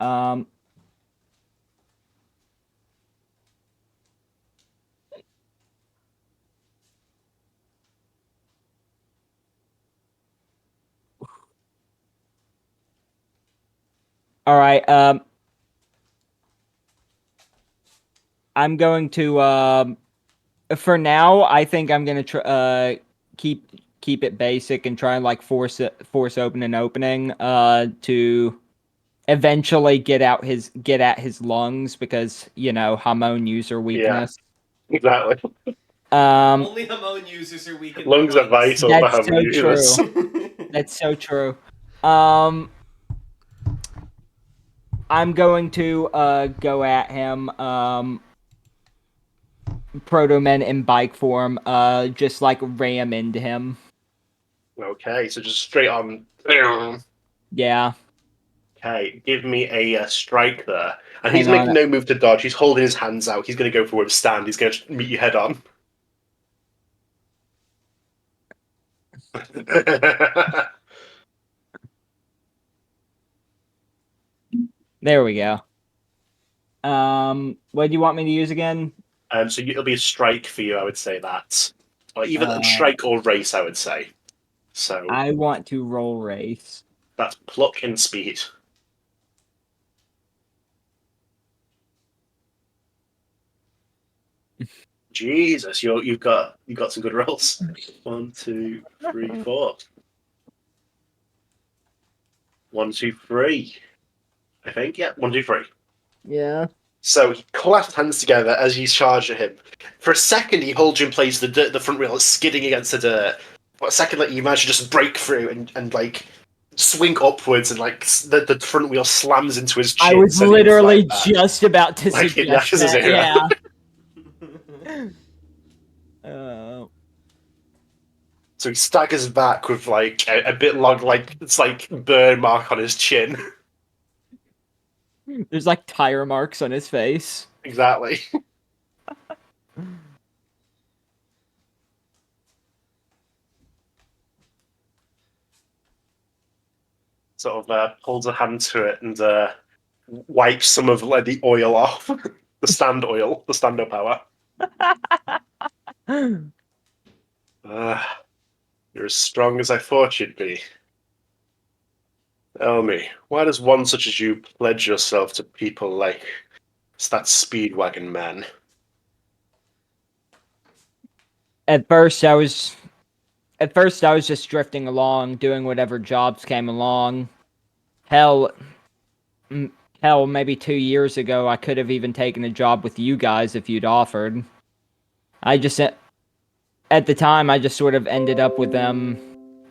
All right. I'm going to for now. I think I'm gonna keep it basic and try and like force open an opening to eventually get at his lungs, because hormone user weakness. Exactly. Only Hamon users are weak in their Lungs are vital for That's how so users. true. That's so true. I'm going to go at him Proto-Men in bike form, just like ram into him. Okay, so just straight on. Yeah. Okay, give me a strike there. And he's Hang making on. no move to dodge. He's holding his hands out. He's going to go for a stand. He's going to meet you head on. There we go. What do you want me to use again? So it'll be a strike for you, I would say that. Or either strike or race, I would say. So I want to roll race. that's pluck and speed. Jesus, you've got some good rolls. 1, 2, 3, 4. 1, 2, 3. I think, yeah. 1, 2, 3. Yeah. So he clasps hands together as you charge at him. For a second, he holds you in place. The front wheel is skidding against the dirt. But a second later, you manage to just break through and like swing upwards, and like the front wheel slams into his chin. I was sending him literally flying back. just about to Like, suggest yeah, that. zero. Yeah. So he staggers back with like a bit long, like it's like burn mark on his chin. There's like tire marks on his face. Exactly. Sort of holds a hand to it and wipes some of like the oil off. The stand oil, the stand-up power. You're as strong as I thought you'd be. Tell me, why does one such as you pledge yourself to people like that Speedwagon man? At first I was just drifting along, doing whatever jobs came along. Hell, maybe 2 years ago, I could have even taken a job with you guys if you'd offered. At the time, I just sort of ended up with them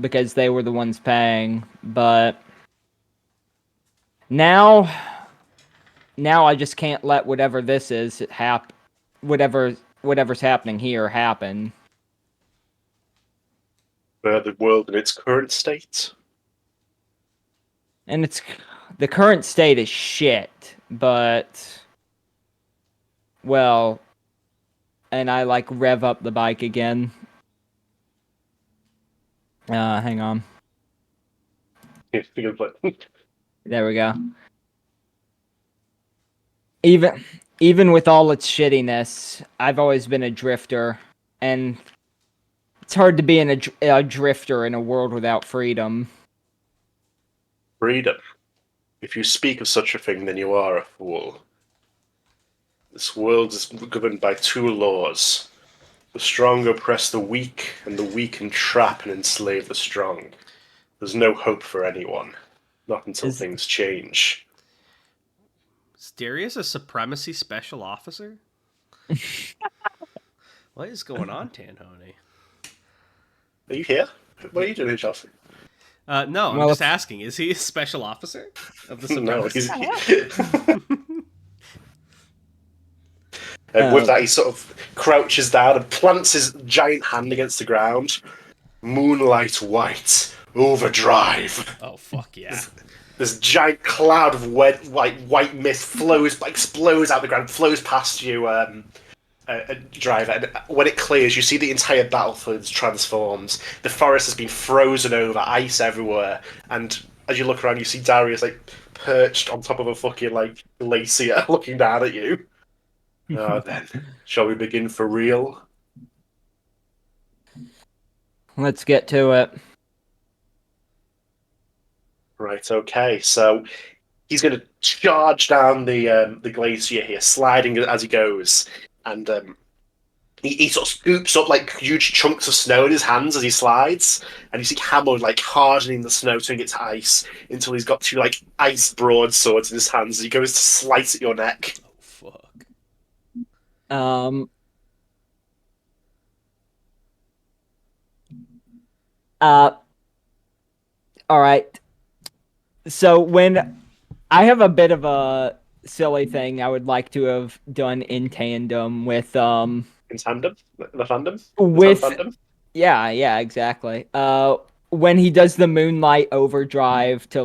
because they were the ones paying. But now I just can't let whatever this is whatever's happening here happen. The world in its current state? And the current state is shit, but well, and I like rev up the bike again. Hang on. There we go. Even with all its shittiness, I've always been a drifter, and it's hard to be a drifter in a world without freedom. Freedom. If you speak of such a thing, then you are a fool. This world is governed by two laws. The strong oppress the weak, and the weak entrap and enslave the strong. There's no hope for anyone. Not until Is- things change. Is Darius a supremacy special officer? What is going on, Tanhoney? Are you here? What are you doing here, Chelsea? No, I'm Well, just asking. Is he a special officer of the No, supremacy? And with that, he sort of crouches down and plants his giant hand against the ground. Moonlight white, overdrive. Oh, fuck yeah. This giant cloud of white mist explodes out the ground, flows past you, Driver. And when it clears, you see the entire battlefield transforms. The forest has been frozen over, ice everywhere, and as you look around, you see Darius perched on top of a fucking glacier, looking down at you. Then, shall we begin for real? Let's get to it. Right. Okay. So he's going to charge down the glacier here, sliding as he goes, and he sort of scoops up huge chunks of snow in his hands as he slides, and you see Hammer hardening the snow, turning it to ice until he's got two ice broadswords in his hands as he goes to slice at your neck. Oh, fuck. All right. So when I have a bit of a silly thing I would like to have done in tandem with In tandem? The fandom? with The fandom? yeah, exactly. When he does the moonlight overdrive to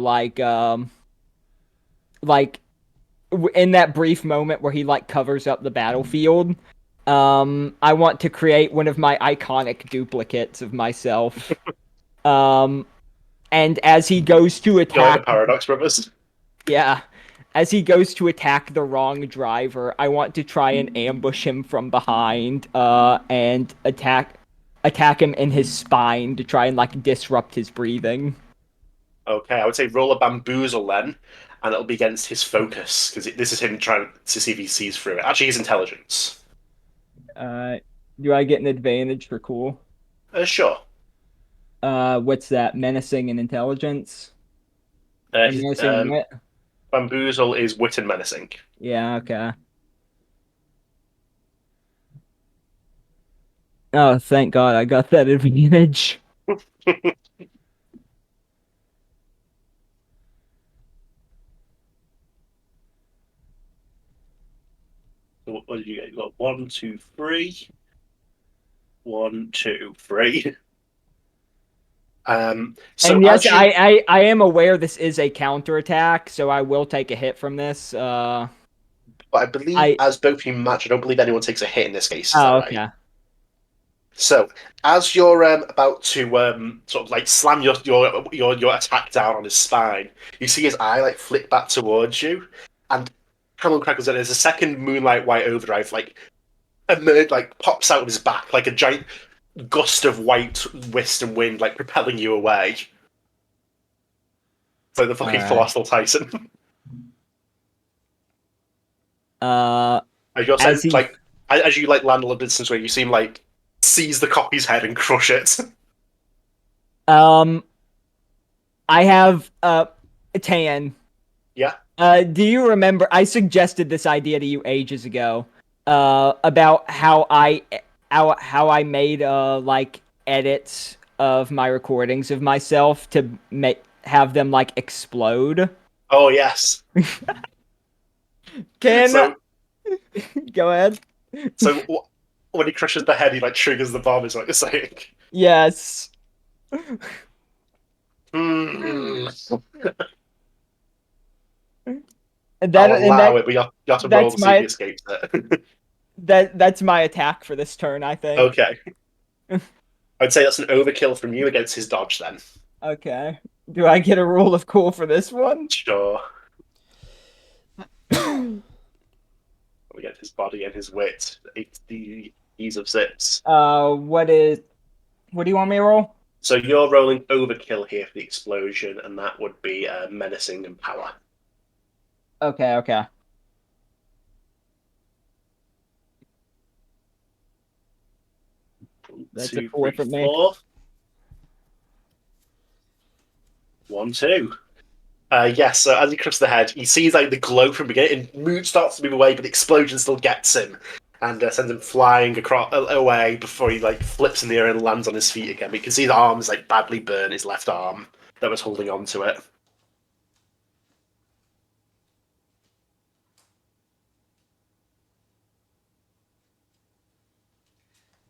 in that brief moment where he covers up the battlefield, I want to create one of my iconic duplicates of myself. And as he goes to You're like attack, the Paradox Brothers. yeah, as he goes to attack the wrong driver, I want to try and ambush him from behind, and attack him in his spine to try and disrupt his breathing. Okay, I would say roll a bamboozle then, and it'll be against his focus, because this is him trying to see if he sees through it. Actually, his intelligence. Do I get an advantage for cool? Sure. What's that? Menacing and intelligence? Uh, Menacing and wit? Bamboozle is wit and menacing. Yeah, okay. Oh, thank God I got that advantage. What did you get? You got 1, 2, 3. 1, 2, 3. So And yes, as you, I am aware this is a counterattack, so I will take a hit from this. but I believe as both you match, I don't believe anyone takes a hit in this case. Is that right? Okay. So, as you're about to sort of slam your attack down on his spine, you see his eye flick back towards you, and Hamon crackles that there's a second moonlight white overdrive pops out of his back like a giant gust of white whist and wind propelling you away. It's like the fucking Colossal Tyson. As As you land a little distance where you seem seize the copy's head and crush it. I have Tan. Yeah. Do you remember I suggested this idea to you ages ago? About how I made edits of my recordings of myself to have them explode. Oh yes. Go ahead. So when he crushes the head, he triggers the bomb. Is what you're saying? Yes. I'll allow it, but you have to roll to see if he escapes it. That's my attack for this turn, I think. Okay. I'd say that's an overkill from you against his dodge then. Okay. Do I get a roll of cool for this one? Sure. We get his body and his wit. It's the ease of 6. What do you want me to roll? So you're rolling overkill here for the explosion, and that would be menacing and power. Okay. That's two, a 4 three, for me. 4. 1, 2. Yes, so as he crushes the head, he sees like the glow from the beginning, and Mood starts to move away, but the explosion still gets him and sends him flying across away before he like flips in the air and lands on his feet again. But you can see his arm is like badly burned, his left arm that was holding on to it.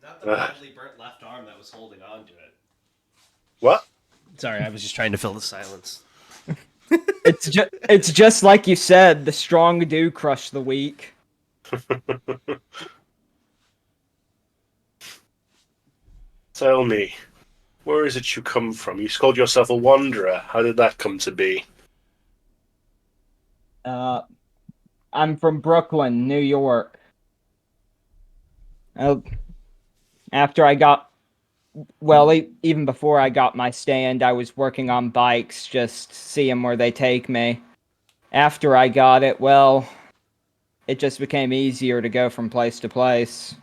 Not the badly burnt left arm that was holding on to it. What? Sorry, I was just trying to fill the silence. It's just like you said, the strong do crush the weak. Tell me, where is it you come from? You called yourself a wanderer. How did that come to be? I'm from Brooklyn, New York. After I got, well, even before I got my stand, I was working on bikes, just seeing where they take me. After I got it, well, it just became easier to go from place to place.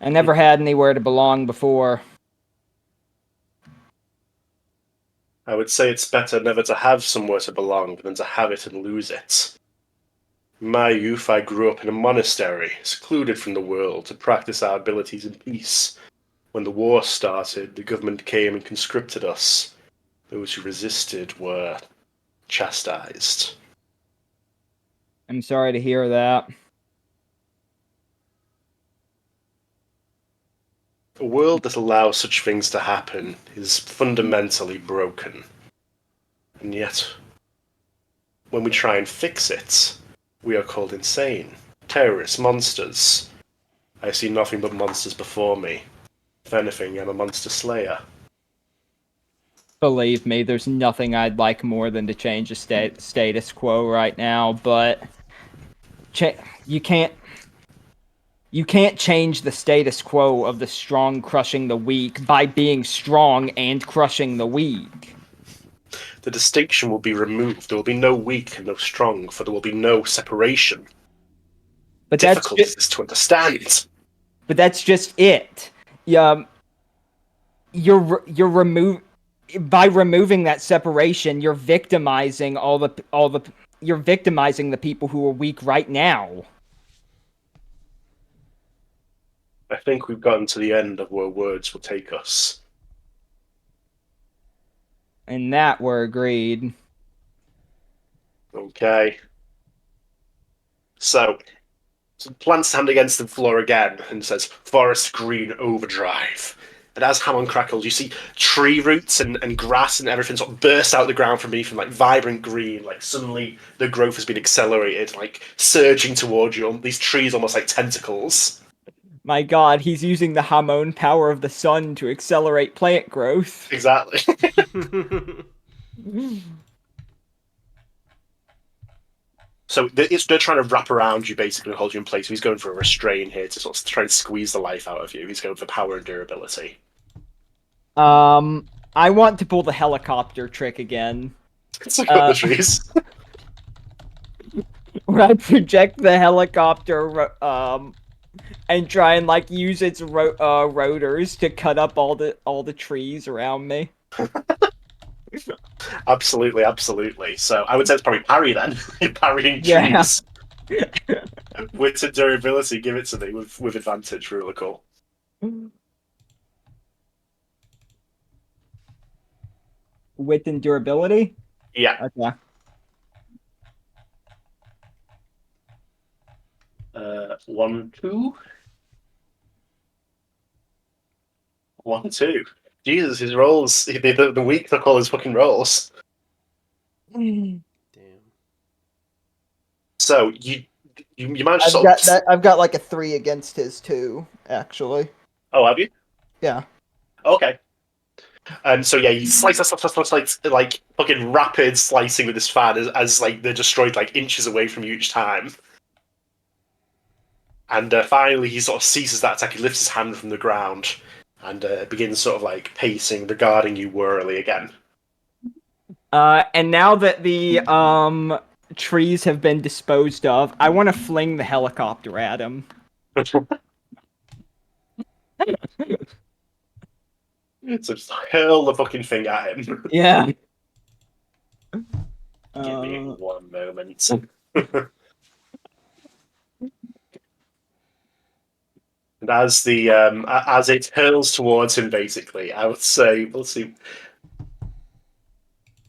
I never had anywhere to belong before. I would say it's better never to have somewhere to belong than to have it and lose it. In my youth, I grew up in a monastery, secluded from the world, to practice our abilities in peace. When the war started, the government came and conscripted us. Those who resisted were chastised. I'm sorry to hear that. A world that allows such things to happen is fundamentally broken. And yet, when we try and fix it, we are called insane. Terrorists, monsters. I see nothing but monsters before me. If anything, I'm a monster slayer. Believe me, there's nothing I'd like more than to change the status quo right now, but you can't change the status quo of the strong crushing the weak by being strong and crushing the weak. The distinction will be removed. There will be no weak and no strong, for there will be no separation. But Difficult is to understand. But that's just it. You're by removing that separation, you're victimizing you're victimizing the people who are weak right now. I think we've gotten to the end of where words will take us. And that we're agreed. Okay. So plants hand against the floor again and says, Forest Green Overdrive. And as Hammond crackles, you see tree roots and grass and everything sort of burst out of the ground from beneath him, like vibrant green. Like suddenly the growth has been accelerated, like surging towards you. These trees almost like tentacles. My god, he's using the hormone power of the sun to accelerate plant growth. Exactly. So they're trying to wrap around you, basically, and hold you in place. So he's going for a restrain here to sort of try and squeeze the life out of you. He's going for power and durability. I want to pull the helicopter trick again. It's like the trees. Where I project the helicopter, and try and like use its rotors to cut up all the trees around me. Absolutely. So I would say it's probably parry then. Parrying trees. Wit and durability, give it to me with advantage, really cool. Wit and durability? Yeah. Okay. 1, 2. 1, 2. Jesus, his rolls. The weak took all his fucking rolls. Damn. So you managed to sort of... I've got like a 3 against his too, actually. Oh, have you? Yeah. Okay. And so yeah, you slice, like fucking rapid slicing with this fan as like they're destroyed like inches away from you each time. And finally, he sort of ceases that attack. He lifts his hand from the ground and begins sort of like pacing, regarding you warily again. And now that the trees have been disposed of, I want to fling the helicopter at him. So just hurl the fucking thing at him. Yeah. Give me 1 moment. And as it hurls towards him, basically, I would say, let's see,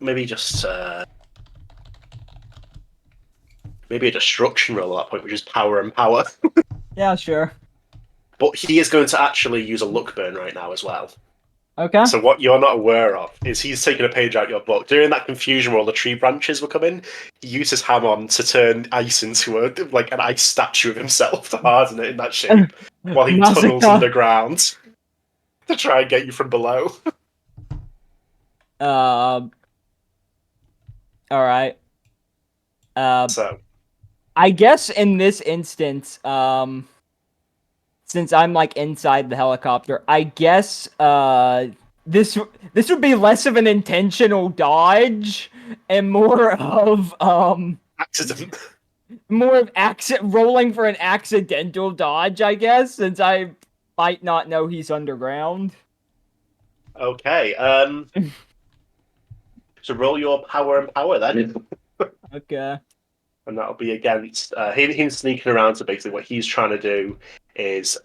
maybe just maybe a destruction roll at that point, which is power and power. Yeah, sure. But he is going to actually use a luck burn right now as well. Okay. So what you're not aware of is he's taking a page out of your book. During that confusion where all the tree branches were coming, he used his hammer to turn ice into an ice statue of himself to harden it in that shape, while he tunnels Massacre. underground to try and get you from below. All right. So I guess in this instance, since I'm like inside the helicopter, I guess this would be less of an intentional dodge and more of accident. rolling for an accidental dodge, I guess, since I might not know he's underground. Okay. So roll your power and power then. Okay. And that'll be against him sneaking around. So basically, what he's trying to do is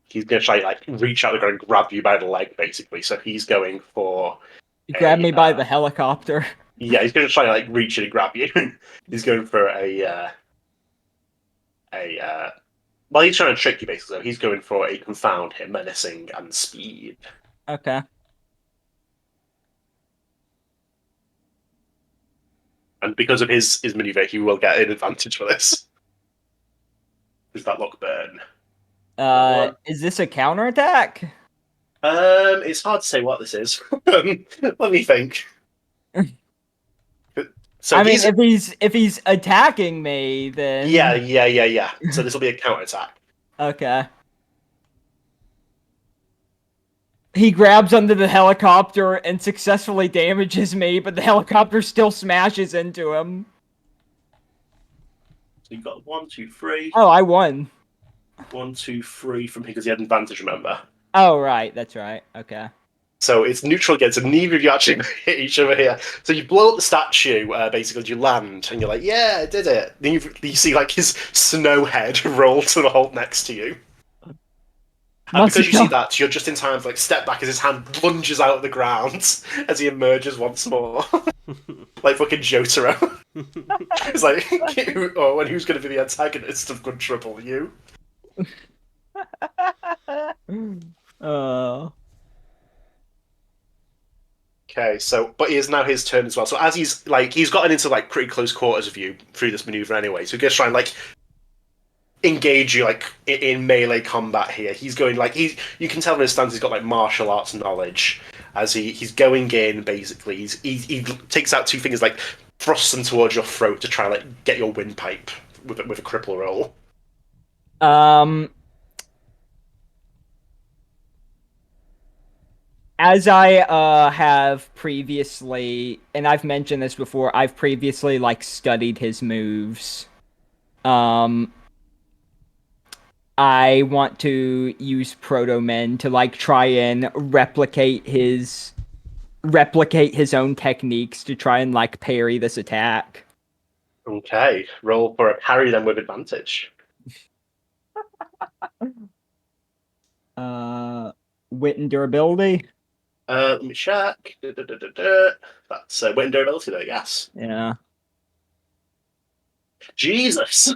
he's going to try like reach out the ground and grab you by the leg, basically. So he's going for You grabbed me by the helicopter. yeah, he's going to try to like reach in and grab you. He's going for well, he's trying to trick you basically. So he's going for a confound him, menacing, and speed. Okay. And because of his maneuver, he will get an advantage for this. Is that luck burn? Is this a counterattack? It's hard to say what this is. Let me think. So I mean, if he's attacking me, then yeah. So this will be a counterattack. okay. He grabs under the helicopter and successfully damages me, but the helicopter still smashes into him. So you've got 1, 2, 3. Oh, I won. 1, 2, 3 from here because he had advantage. Remember. Oh, right, that's right. Okay. So it's neutral again, so neither of you actually hit each other here. So you blow up the statue, basically, you land, and you're like, yeah, I did it. Then you see, like, his snow head roll to the halt next to you. And because you see that, you're just in time to, like, step back as his hand plunges out of the ground as he emerges once more. Like fucking Jotaro. It's like, who's going to be the antagonist of Good Trouble? You? Okay, so but it is now his turn as well. So as he's gotten into like pretty close quarters of you through this maneuver anyway. So he's gonna try and like engage you like in melee combat here. He's going like you can tell from his stance he's got like martial arts knowledge as he's going in basically. He takes out 2 fingers like thrusts them towards your throat to try and like get your windpipe with a cripple roll. As I have previously, and I've mentioned this before, I've previously like studied his moves. I want to use Proto Men to like try and replicate his own techniques to try and like parry this attack. Okay, roll for a parry then with advantage. Wit and durability. Let me check. That's wit and durability though, yes. Yeah. Jesus!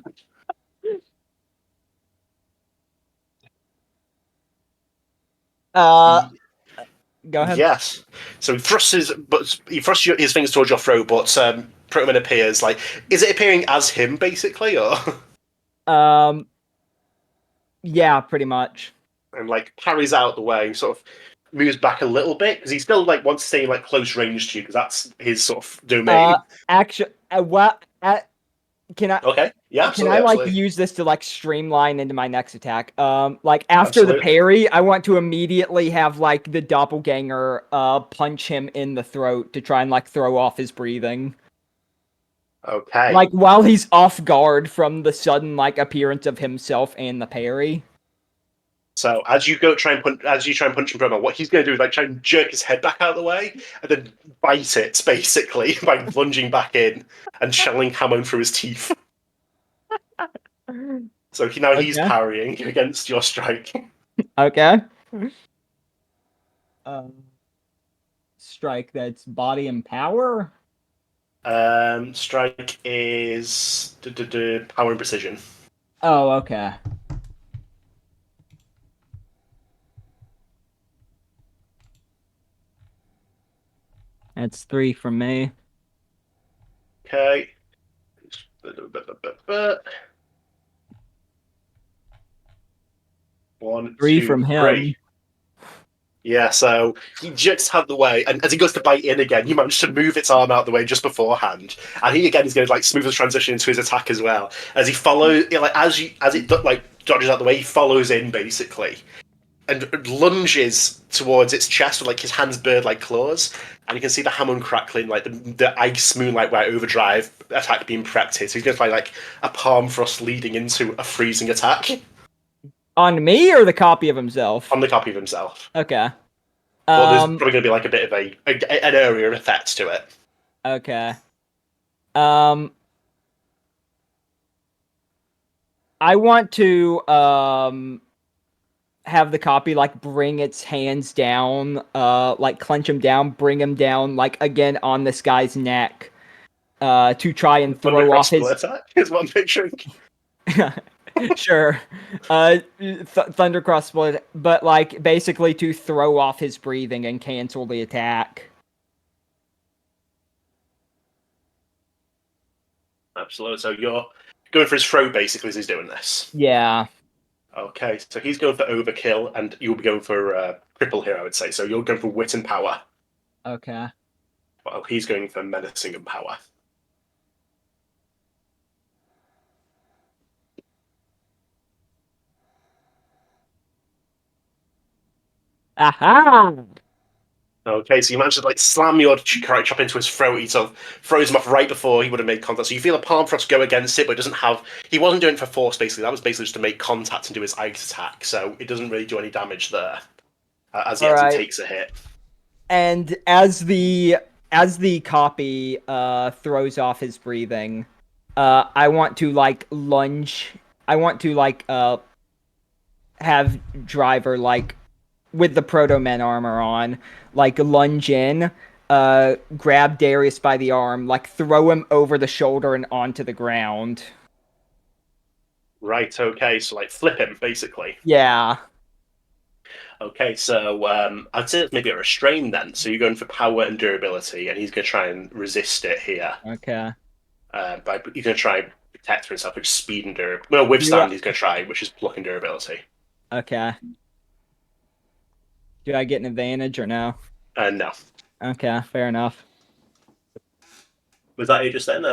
Go ahead. Yes. So he thrusts his fingers towards your throat, but Protoman appears. Like, is it appearing as him basically, or? Yeah, pretty much. And like parries out the way, sort of moves back a little bit because he still like wants to stay like close range to you because that's his sort of domain. Actually, can I? Okay. Yeah. Can I like absolutely. use this to like streamline into my next attack? Like after Absolutely. the parry, I want to immediately have like the doppelganger punch him in the throat to try and like throw off his breathing. Okay. Like while he's off guard from the sudden like appearance of himself and the parry. So as you try and punch him from what he's going to do is like try and jerk his head back out of the way and then bite it basically by lunging back in and shelling Hamon through his teeth. So he's Okay. parrying against your strike. Okay. Strike that's body and power. Strike is power and precision. Oh, okay. That's 3 from me. Okay. 1, 3 2, from him. 3. Yeah, so he jerks out the way, and as he goes to bite in again, you manage to move its arm out the way just beforehand, and he again is going to like smooth the transition into his attack as well. As he follows, as it like dodges out the way, he follows in basically, and lunges towards its chest with like his hands bird-like claws, and you can see the Hamon crackling, like the ice moonlight white overdrive attack being prepped here. So he's going to play like a palm thrust leading into a freezing attack On me or the copy of himself? on the copy of himself. Okay. But there's probably going to be like a bit of an area effect to it. Okay. I want to have the copy like bring its hands down, like clench him down, bring him down, like again on this guy's neck, to try and throw off his. Attack is what I'm picturing. Sure. Thundercross split, but like basically to throw off his breathing and cancel the attack. Absolutely. So you're going for his throat basically as he's doing this. Yeah. Okay, so he's going for overkill, and you'll be going for cripple here, I would say. So you're going for wit and power. Okay. Well, he's going for menacing and power. Aha! Okay, so you managed to like slam your karate chop into his throat. He sort of throws him off right before he would have made contact. So you feel a palm thrust go against it, but it doesn't have. He wasn't doing it for force. Basically, that was basically just to make contact and do his ice attack. So it doesn't really do any damage there as he actually takes a hit. And as the copy throws off his breathing, I want to like lunge. I want to like have Driver like with the Proto Men armor on, like lunge in, grab Darius by the arm, like throw him over the shoulder and onto the ground. Right. Okay. So like flip him basically. Yeah. Okay, so I'd say it's maybe a restrain then. So you're going for power and durability, and he's going to try and resist it here. Okay. But he's going to try and protect himself, which is speed and durability. Well, withstand he's going to try, which is pluck and durability. Okay. Do I get an advantage or no? No. Okay, fair enough. Was that it just then?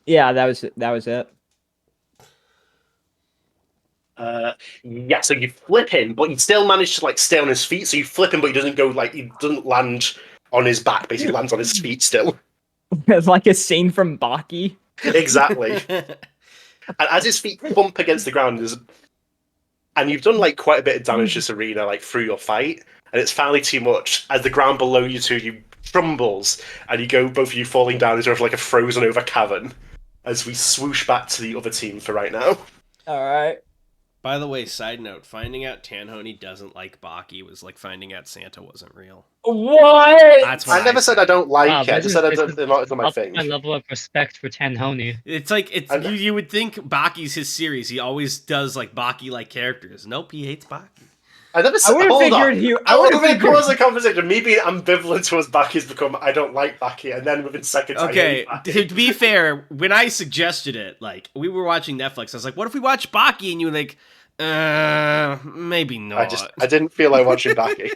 Yeah, that was it. Yeah, so you flip him, but you still manage to like stay on his feet. So you flip him, but he doesn't land on his back. Basically, lands on his feet still. It's like a scene from Baki. Exactly. And as his feet bump against the ground, and you've done like quite a bit of damage to this arena, like through your fight, and it's finally too much. As the ground below you two, you crumbles, and both of you falling down into like a frozen over cavern. As we swoosh back to the other team for right now. All right. By the way, side note, finding out Tanhoney doesn't like Baki was like finding out Santa wasn't real. What? That's what I never said I don't like it. I just said it's it's not my thing. My level of respect for Tanhoney. It's like you would think Baki's his series. He always does like Baki-like characters. Nope, he hates Baki. I never said. I would have figured he. I would have caused a conversation. Me being ambivalent towards Baki has become I don't like Baki, and then within seconds. Okay, I hate Baki. to be fair, when I suggested it, like we were watching Netflix, I was like, "What if we watch Baki?" And you were like, maybe not. I didn't feel like watching Baki.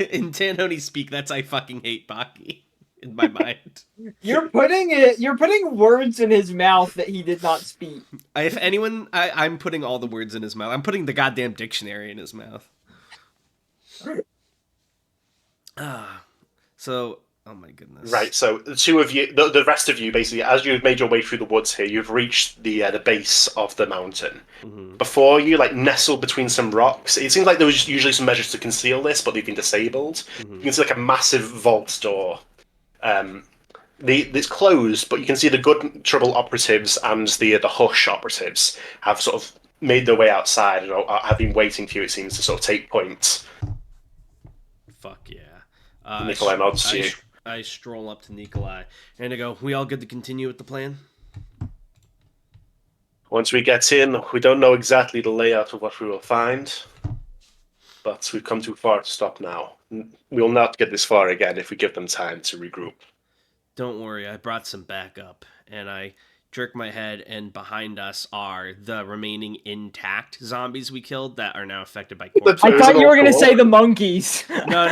In Tanhoney speak, that's I fucking hate Baki in my mind. You're putting words in his mouth that he did not speak. If anyone, I'm putting all the words in his mouth. I'm putting the goddamn dictionary in his mouth. So, Oh my goodness. Right, so the two of you, the rest of you, basically, as you've made your way through the woods here, you've reached the base of the mountain. Mm-hmm. Before you, like, nestled between some rocks, it seems like there was usually some measures to conceal this, but they've been disabled. Mm-hmm. You can see, like, a massive vault door. It's closed, but you can see the Good Trouble operatives and the Hush operatives have sort of made their way outside and have been waiting for you, it seems, to sort of take points. Fuck yeah. Nikolai nods to you. I stroll up to Nikolai and I go, we all good to continue with the plan? Once we get in, we don't know exactly the layout of what we will find, but we've come too far to stop now. We will not get this far again if we give them time to regroup. Don't worry, I brought some backup. And I jerk my head, and behind us are the remaining intact zombies we killed that are now affected by corpse. I thought you were going to say the monkeys. No.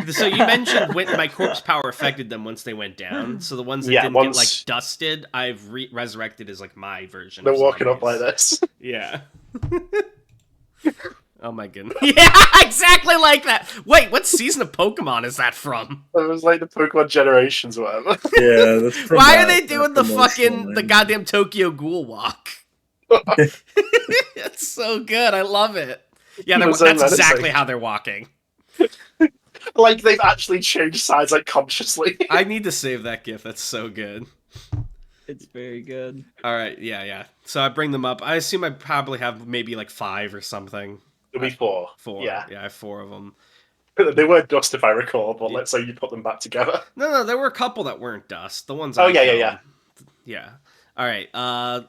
So you mentioned my corpse power affected them once they went down. So the ones that didn't get, like, dusted, I've resurrected as, like, my version. They're of walking zombies. up like this. Yeah. Oh my goodness. Yeah, exactly like that. Wait, what season of Pokemon is that from? It was like the Pokemon Generations or whatever. Yeah, that's from Why that, are they doing the fucking the goddamn Tokyo Ghoul walk? It's so good. I love it. Yeah, that's exactly how they're walking. Like they've actually changed sides, like, consciously. I need to save that gif. That's so good. It's very good. All right, yeah. So I bring them up. I assume I probably have maybe like 5 or something. It'll be 4. 4. Yeah. I have 4 of them. They weren't dust, if I recall, but let's say you put them back together. No, there were a couple that weren't dust. The ones. Oh, yeah. Yeah. All right.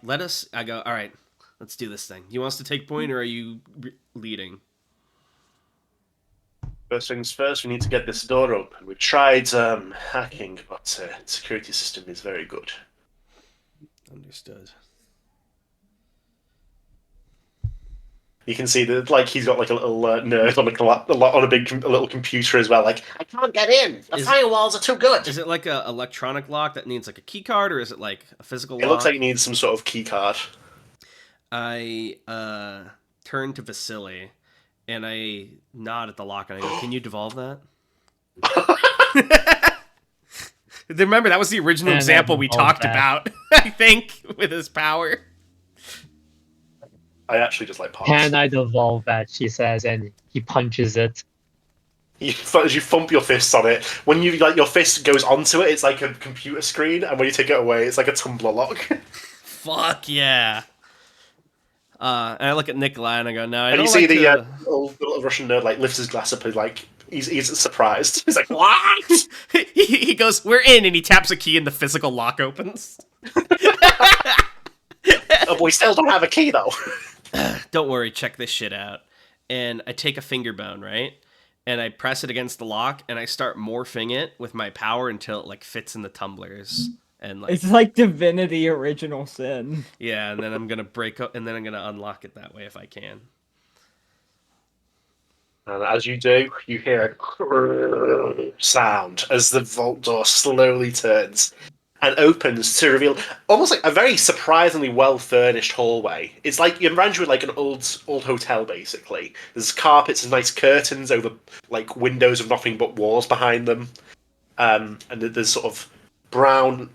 Let us. I go. All right. Let's do this thing. You want us to take point, or are you leading? First things first, we need to get this door open. We've tried hacking, but the security system is very good. Understood. You can see that, like, he's got like a little nerd on a little computer as well. Like, I can't get in. The firewalls are too good. Is it like a electronic lock that needs like a key card, or is it like a physical lock? It looks like it needs some sort of key card. I turn to Vasilii and I nod at the lock and I go, "Can you devolve that?" Remember, that was the original example we talked about. I think with his power. I actually just like punch. Can I devolve that? She says, and he punches it. You thump your fists on it. When you your fist goes onto it, it's like a computer screen, and when you take it away, it's like a tumbler lock. Fuck yeah! And I look at Nikolai and I go, "No, I and don't you see like the little Russian nerd like lifts his glass up and like he's surprised. He's like, "What?" he goes, "We're in," and he taps a key and the physical lock opens. Oh, but we still don't have a key though. Don't worry, check this shit out. And I take a finger bone, right? And I press it against the lock, and I start morphing it with my power until it like fits in the tumblers. And like It's like Divinity Original Sin. yeah, and then I'm gonna break up, and then I'm gonna unlock it that way if I can. And as you do, you hear a sound as the vault door slowly turns and opens to reveal almost like a very surprisingly well-furnished hallway. It's like you're arranged with like an old hotel, basically. There's carpets and nice curtains over like windows of nothing but walls behind them. And there's sort of brown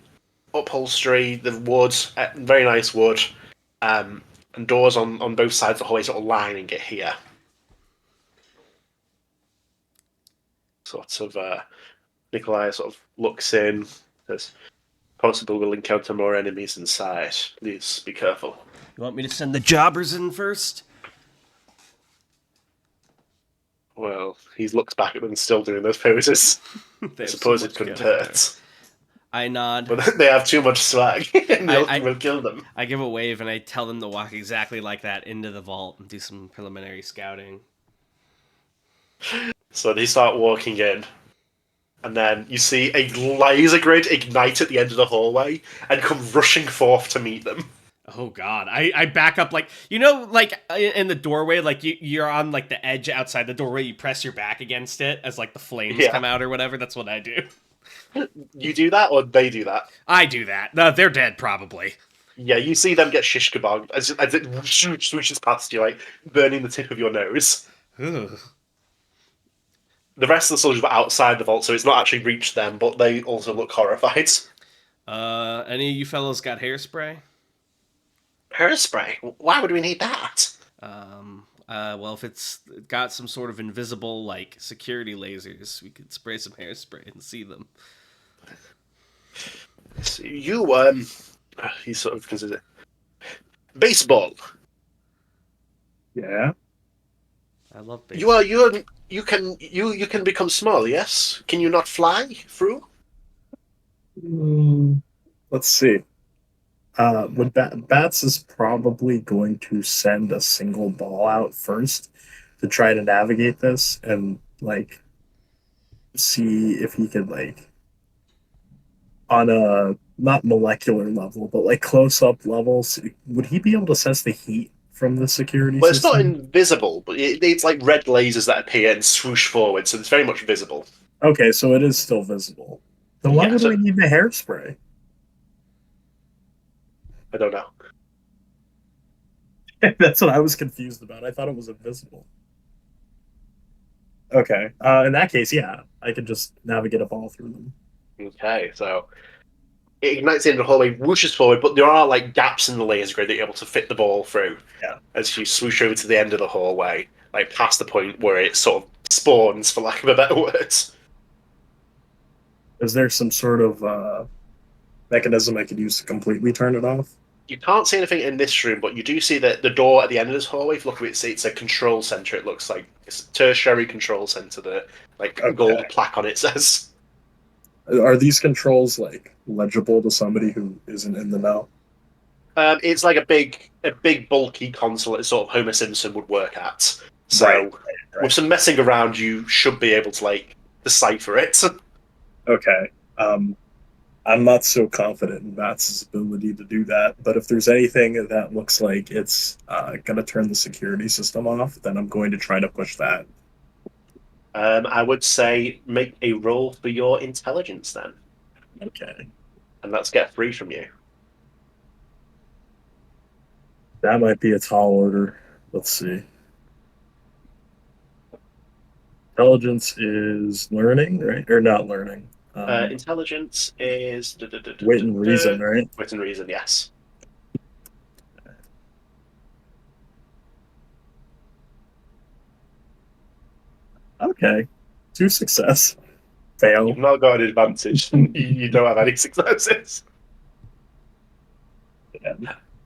upholstery, the wood, very nice wood, and doors on both sides of the hallway sort of lining it here. Sort of, Nikolai sort of looks in, says, "Possible we'll encounter more enemies inside. Please be careful." You want me to send the jobbers in first? Well, he looks back at them still doing those poses. I suppose it couldn't hurt. I nod. But they have too much swag, and we'll kill them. I give a wave and I tell them to walk exactly like that into the vault and do some preliminary scouting. So they start walking in, and then you see a laser grid ignite at the end of the hallway and come rushing forth to meet them. Oh god, I back up like, you know, like in the doorway, like you're on like the edge outside the doorway, you press your back against it as like the flames come out or whatever. That's what I do. You do that, or they do that? I do that. No, they're dead probably. Yeah, you see them get shish kebabbed as it swooshes past you, like burning the tip of your nose. Ugh. The rest of the soldiers were outside the vault, so it's not actually reached them, but they also look horrified. Any of you fellows got hairspray? Hairspray? Why would we need that? Well, if it's got some sort of invisible, like, security lasers, we could spray some hairspray and see them. So he sort of considers it. Baseball. Yeah. I love baseball. You can become small, yes? Can you not fly through? Let's see. Bats is probably going to send a single ball out first to try to navigate this and like see if he could like on a not molecular level but like close up levels. Would he be able to sense the heat from the security Well, it's system? not invisible, but it's like red lasers that appear and swoosh forward, so it's very much visible. Okay, so it is still visible. Then why would we need the hairspray? I don't know. That's what I was confused about. I thought it was invisible. Okay. In that case, yeah, I could just navigate a ball through them. Okay, so it ignites in the hallway, whooshes forward, but there are like gaps in the laser grid that you're able to fit the ball through. Yeah. As you swoosh over to the end of the hallway, like past the point where it sort of spawns, for lack of a better word. Is there some sort of mechanism I could use to completely turn it off? You can't see anything in this room, but you do see that the door at the end of this hallway, if you look at it, it's a control center. It looks like it's a tertiary control center. The a gold plaque on it says. Are these controls like legible to somebody who isn't in the know? It's like a big bulky console that sort of Homer Simpson would work at. So Right. with some messing around, you should be able to like decipher it. Okay. I'm not so confident in Bats' ability to do that, but if there's anything that looks like it's going to turn the security system off, then I'm going to try to push that. I would say make a roll for your intelligence then. Okay. And let's get 3 from you. That might be a tall order. Let's see. Intelligence is learning, right? Or not learning. Intelligence is... Wit and reason, right? Wit and reason, yes. Okay. 2 success. Fail. You've not got an advantage. You don't have any successes. Yeah.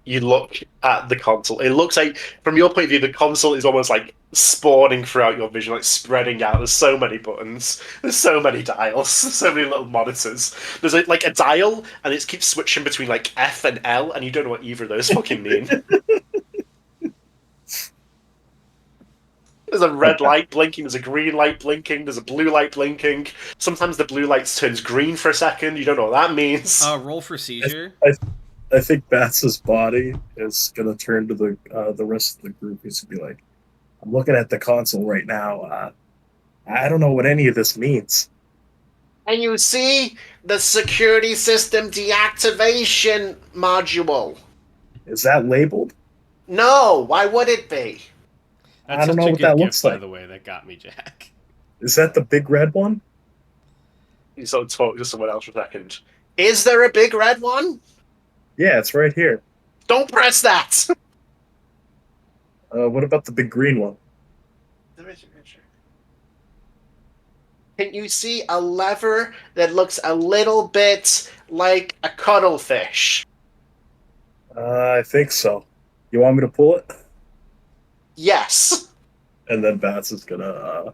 You look at the console. It looks like, from your point of view, the console is almost like spawning throughout your vision, like spreading out. There's so many buttons. There's so many dials. There's so many little monitors. There's like a dial, and it keeps switching between like F and L, and you don't know what either of those fucking mean. There's a red light blinking, there's a green light blinking, there's a blue light blinking. Sometimes the blue light turns green for a second. You don't know what that means. Roll for seizure. I think Bats' body is gonna turn to the rest of the group. He's gonna be like, "I'm looking at the console right now. I don't know what any of this means." And you see the security system deactivation module. Is that labeled? No, why would it be? That's I don't such know a what good that gift, looks by like. the way, that got me, Jack. Is that the big red one? You sort of talk to someone else for a second. Is there a big red one? Yeah, it's right here. Don't press that! What about the big green one? Can you see a lever that looks a little bit like a cuttlefish? I think so. You want me to pull it? Yes. And then Bats is gonna,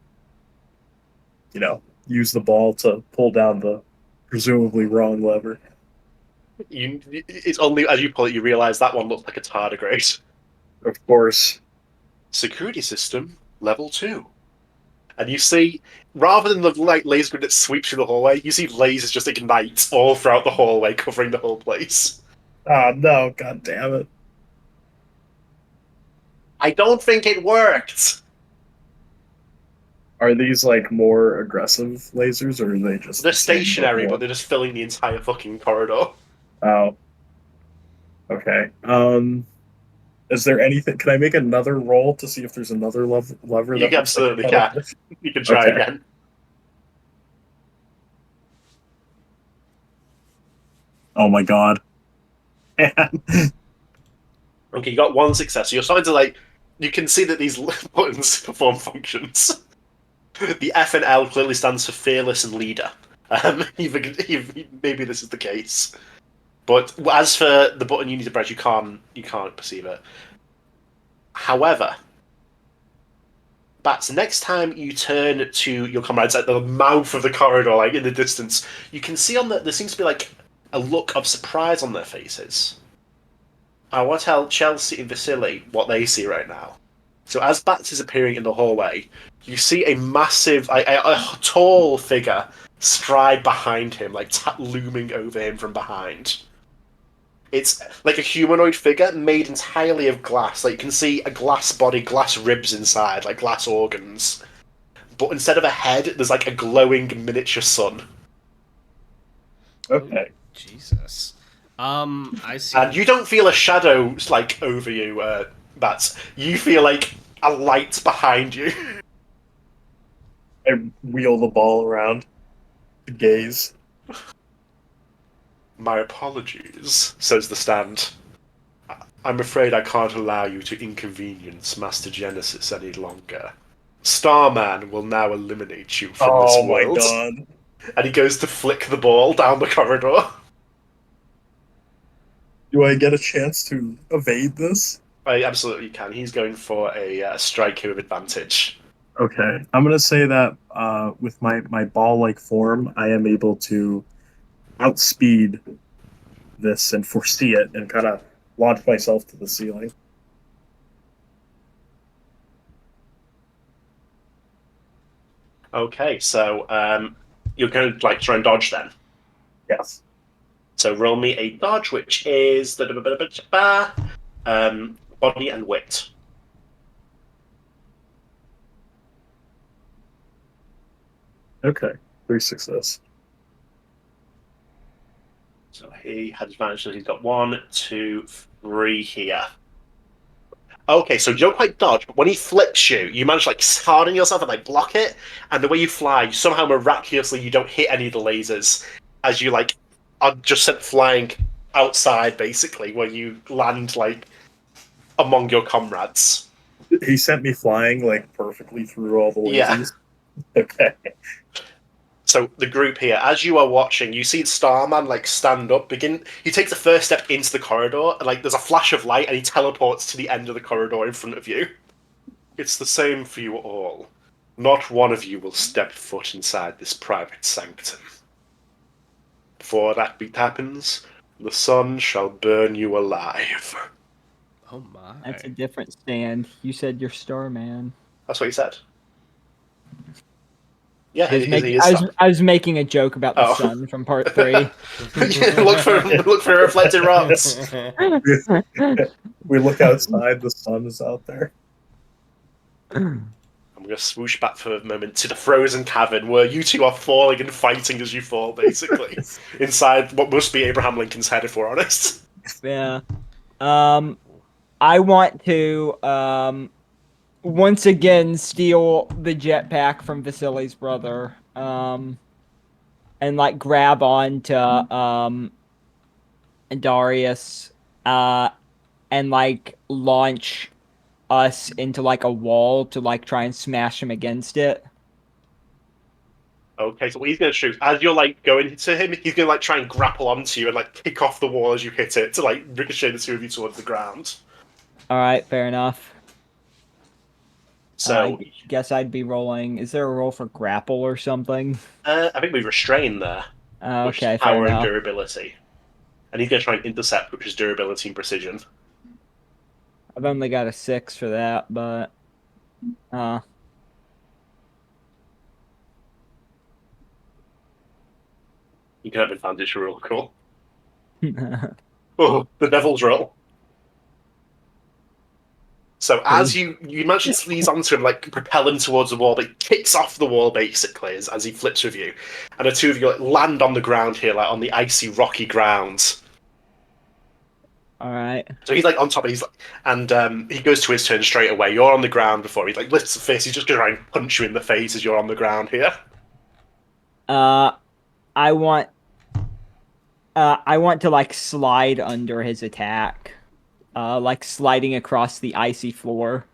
use the ball to pull down the presumably wrong lever. It's only as you pull it you realise that one looks like a tardigrade. Of course. Security system level 2. And you see, rather than the laser grid that sweeps through the hallway, you see lasers just ignite all throughout the hallway, covering the whole place. Oh no, god damn it. I don't think it worked. Are these like more aggressive lasers or are they just They're stationary, but they're just filling the entire fucking corridor. Oh. Okay. Is there anything? Can I make another roll to see if there's another lever? You absolutely can. You can try again. Oh my god. Okay, you got one success. So you're starting to like. You can see that these buttons perform functions. The F and L clearly stands for fearless and leader. Maybe this is the case. But as for the button you need to press, you can't perceive it. However, Bats, next time you turn to your comrades at the mouth of the corridor, like in the distance, you can see there seems to be like a look of surprise on their faces. I want to tell Chelsea and Vasilii what they see right now. So as Bats is appearing in the hallway, you see a massive, a tall figure stride behind him, like looming over him from behind. It's like a humanoid figure made entirely of glass. Like you can see a glass body, glass ribs inside, like glass organs. But instead of a head, there's like a glowing miniature sun. Okay. Jesus. I see. And you don't feel a shadow like over you, Bats. You feel like a light behind you. I wheel the ball around to gaze. My apologies, says the stand. I'm afraid I can't allow you to inconvenience Master Genesis any longer. Starman will now eliminate you from this world. Oh my god. And he goes to flick the ball down the corridor. Do I get a chance to evade this? I absolutely can. He's going for a strike here with advantage. Okay. I'm going to say that with my ball-like form, I am able to outspeed this and foresee it and kind of launch myself to the ceiling. Okay, so you're going to like try and dodge then. Yes. So roll me a dodge, which is body and wit. Okay. 3 success. So he had advantage, so he's got 1, 2, 3 here. Okay, so you don't quite dodge, but when he flips you, you manage to like harden yourself and like block it, and the way you fly, somehow miraculously you don't hit any of the lasers as you like are just sent flying outside, basically, where you land like among your comrades. He sent me flying like perfectly through all the lasers. Yeah. Okay. So the group here, as you are watching, you see Starman like stand up, he takes the first step into the corridor, and like there's a flash of light, and he teleports to the end of the corridor in front of you. It's the same for you all. Not one of you will step foot inside this private sanctum. Before that beat happens, the sun shall burn you alive. Oh my. That's a different stand. You said you're Starman. That's what he said. Yeah, I was making a joke about the sun from part 3. look for reflected rocks. We look outside, the sun is out there. I'm going to swoosh back for a moment to the frozen cavern where you two are falling and fighting as you fall, basically. Inside what must be Abraham Lincoln's head, if we're honest. Yeah. I want to once again steal the jetpack from Vasili's brother. And like grab onto Darius and like launch us into like a wall to like try and smash him against it. Okay, so what he's going to shoot, as you're like going to him, he's going to like try and grapple onto you and like kick off the wall as you hit it to like ricochet the two of you towards the ground. All right, fair enough. So I guess I'd be rolling. Is there a roll for grapple or something? I think we restrain there, which Okay, is power fair and enough. durability. And he's going to try and intercept, which is durability and precision. I've only got a 6 for that, but You can have advantage for roll, cool. Oh, the devil's roll. So as you manage to squeeze onto him, like propel him towards the wall, but he kicks off the wall basically as he flips with you, and the two of you like, land on the ground here, like on the icy, rocky ground. all right. So he's like on top, and he goes to his turn straight away. You're on the ground before he like lifts the fist. He's just going to try and punch you in the face as you're on the ground here. I want I want to like slide under his attack, like sliding across the icy floor.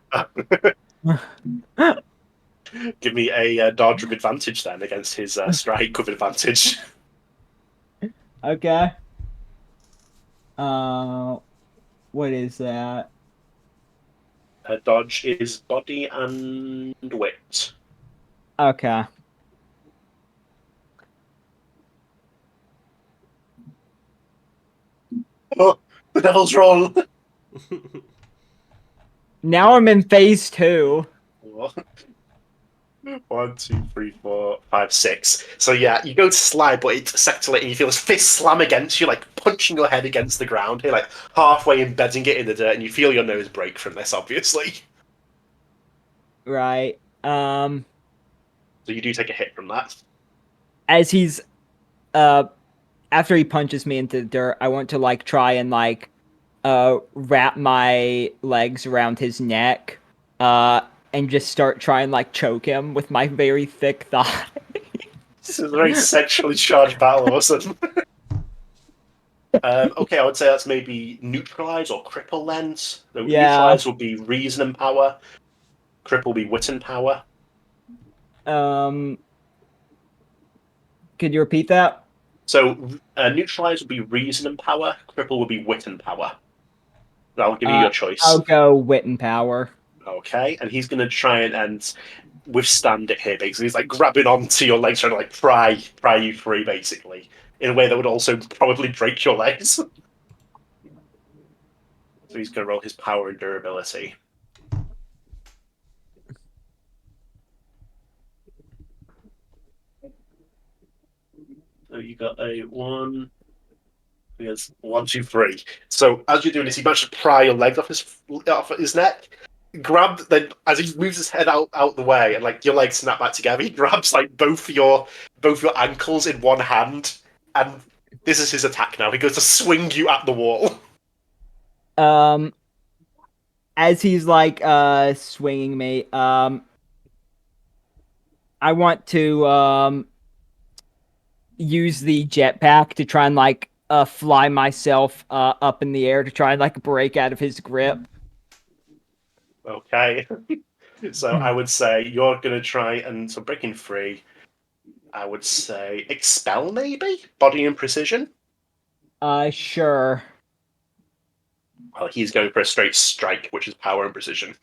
Give me a dodge with advantage then against his strike with advantage. Okay. What is that? Dodge is body and wit. Okay. Oh, the devil's roll. Now I'm in phase 2. 1, 2, 3, 4, 5, 6. So yeah, you go to slide, but it's sector and you feel his fist slam against you, like punching your head against the ground here, like halfway embedding it in the dirt, and you feel your nose break from this, obviously. Right. So you do take a hit from that. As he's after he punches me into the dirt, I want to like try and like wrap my legs around his neck and just start trying like choke him with my very thick thigh. This is a very sexually charged battle of a sudden. Okay, I would say that's maybe neutralize or cripple lens. So Yeah. Neutralize will be reason and power. Cripple will be wit and power. Could you repeat that? So neutralize will be reason and power. Cripple will be wit and power. I'll give you your choice. I'll go wit and power. Okay, and he's going to try and withstand it here, basically. He's like grabbing onto your legs, trying to like pry you free, basically, in a way that would also probably break your legs. So he's going to roll his power and durability. So you got a 1. Yes, 1, 2, 3. So as you're doing this, he manages to pry your legs off his neck. Then as he moves his head out the way and like your legs snap back together, he grabs like both your ankles in one hand, and this is his attack now. He goes to swing you at the wall. As he's like swinging me, I want to use the jetpack to try and like fly myself up in the air to try and like break out of his grip. Okay. So I would say you're gonna try and so breaking free. I would say expel maybe body and precision. Sure. Well, he's going for a straight strike, which is power and precision.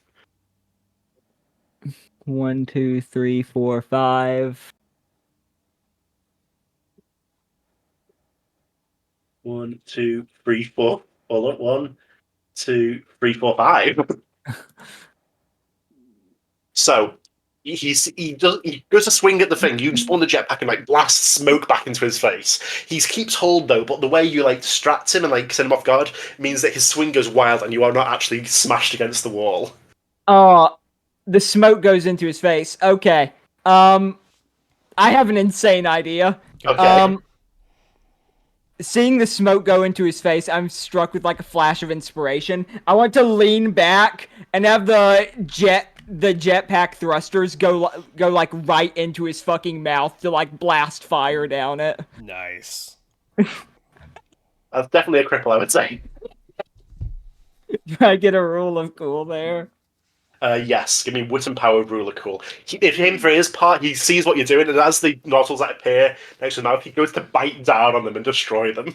1, 2, 3, 4, 5. 1, 2, 3, 4. Hold on. 1, 2, 3, 4, 5. So he goes to swing at the thing. You spawn the jetpack and like blast smoke back into his face. He keeps hold though, but the way you like distract him and like send him off guard means that his swing goes wild and you are not actually smashed against the wall. Oh, the smoke goes into his face. Okay. I have an insane idea. Okay. Seeing the smoke go into his face, I'm struck with like a flash of inspiration. I want to lean back and have the jetpack thrusters go like right into his fucking mouth to like blast fire down it. Nice. That's definitely a cripple, I would say. Do I get a rule of cool there? Yes, give me wit and power ruler cool. If him for his part, he sees what you're doing, and as the nozzles that appear next to his mouth, he goes to bite down on them and destroy them.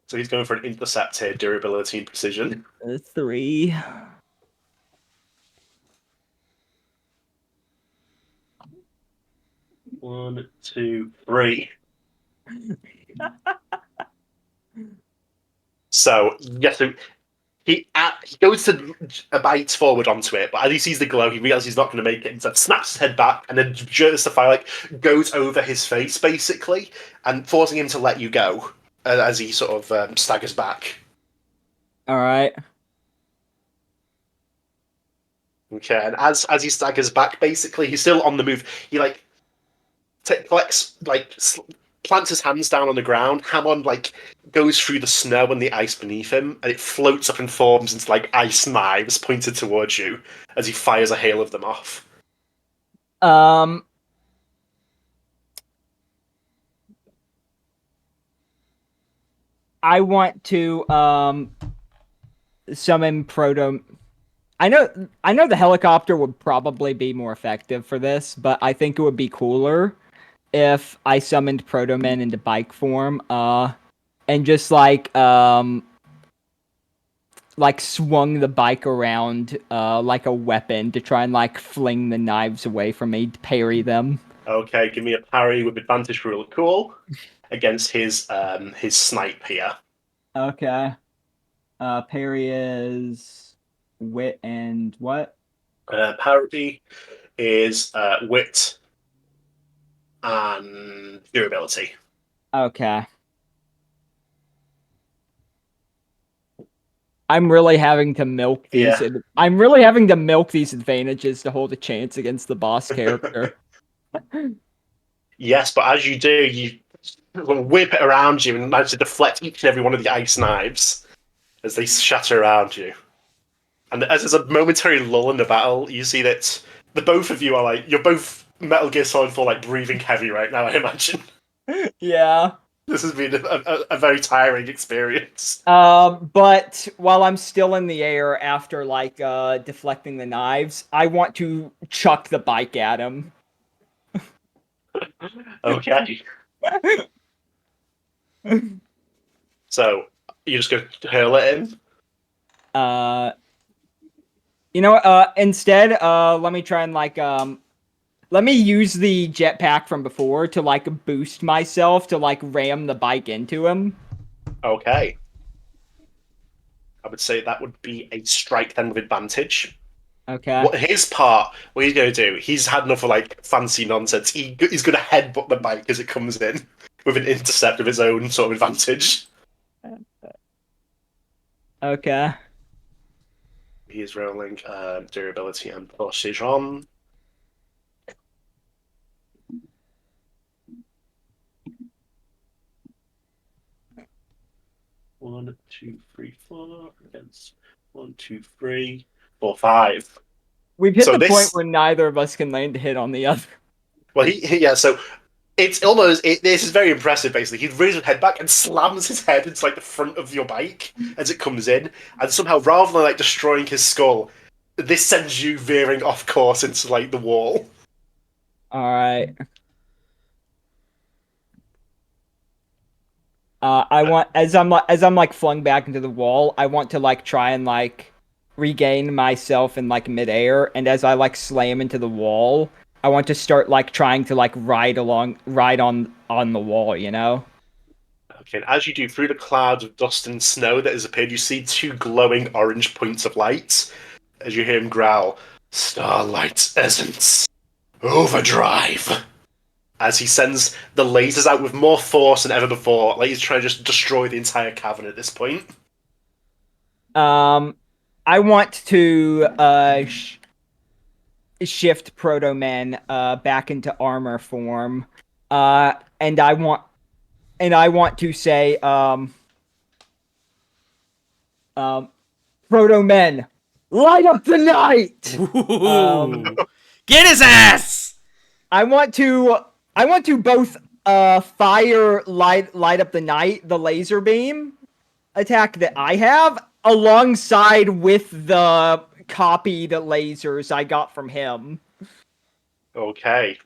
So he's going for an intercept here, durability and precision. 3. One, 2, 3. So yes, so he goes to bite forward onto it, but as he sees the glow, he realizes he's not going to make it. Instead, snaps his head back and then jerks the fire, like goes over his face basically, and forcing him to let you go as he sort of staggers back. All right. Okay, and as he staggers back, basically he's still on the move. He like plants his hands down on the ground. Hammond like goes through the snow and the ice beneath him, and it floats up and forms into like ice knives pointed towards you as he fires a hail of them off. I want to summon Proto. I know the helicopter would probably be more effective for this, but I think it would be cooler if I summoned Proto Men into bike form, and just like swung the bike around like a weapon to try and like fling the knives away from me to parry them. Okay, give me a parry with advantage for real cool against his snipe here. Okay. Parry is wit and what? Parry is wit and durability. Okay. I'm really having to milk these. Yeah. I'm really having to milk these advantages to hold a chance against the boss character. Yes, but as you do, you whip it around you and manage to deflect each and every one of the ice knives as they shatter around you. And as there's a momentary lull in the battle, you see that the both of you are like, you're both Metal Gear Solid 4 like breathing heavy right now, I imagine. Yeah. This has been a very tiring experience. But while I'm still in the air after like deflecting the knives, I want to chuck the bike at him. Okay. So, you're just going to hurl it in? You know what, instead, let me try and like let me use the jetpack from before to like boost myself to like ram the bike into him. Okay. I would say that would be a strike then with advantage. Okay. What he's going to do, he's had enough of like fancy nonsense. He's going to headbutt the bike as it comes in with an intercept of his own sort of advantage. Okay. He is rolling durability and precision. One, two, three, four against 1, 2, 3, 4, 5. We've hit So the this- point where neither of us can land a hit on the other. Well, yeah. So it's almost this is very impressive. Basically, he raises his head back and slams his head into like the front of your bike as it comes in, and somehow rather than like destroying his skull, this sends you veering off course into like the wall. All right. I want as I'm like flung back into the wall, I want to like try and like regain myself in like midair, and as I like slam into the wall, I want to start like trying to like ride on the wall, you know? Okay, and as you do, through the clouds of dust and snow that has appeared, you see 2 glowing orange points of light. As you hear him growl, "Starlight Essence, Overdrive!" As he sends the lasers out with more force than ever before, like he's trying to just destroy the entire cavern at this point. I want to shift Proto Men back into armor form, and I want to say Proto Men, light up the night. Get his ass! I want to both fire light up the night, the laser beam attack that I have, alongside with the copied lasers I got from him. Okay.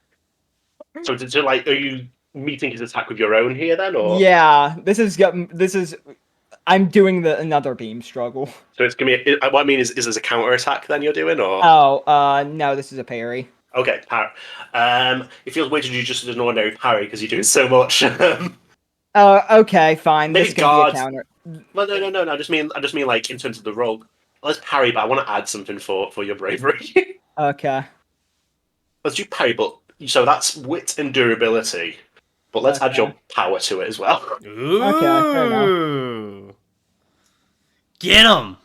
So, are you meeting his attack with your own here then, or? Yeah, this is I'm doing another beam struggle. So it's gonna be. What I mean is this a counter attack then you're doing, or? Oh, no, this is a parry. Okay, parry. It feels weird to do just an ordinary parry because you're doing so much. Okay, fine. Maybe This can be a guards. counter. Well, no. I just mean like in terms of the roll. Let's parry, but I want to add something for your bravery. Okay. Let's do parry, but so that's wit and durability. But let's add your power to it as well. Ooh. Okay, fair enough. Get him!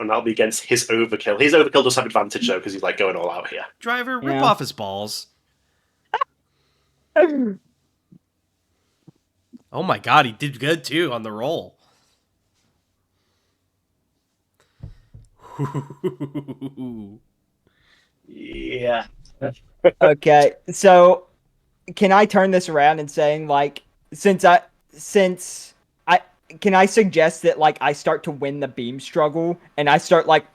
And that'll be against his overkill. His overkill does have advantage though because he's like going all out here. Driver, rip Yeah. off his balls. Oh my god, he did good too on the roll. Yeah. Okay, so can I turn this around and saying like since can I suggest that like I start to win the beam struggle and I start like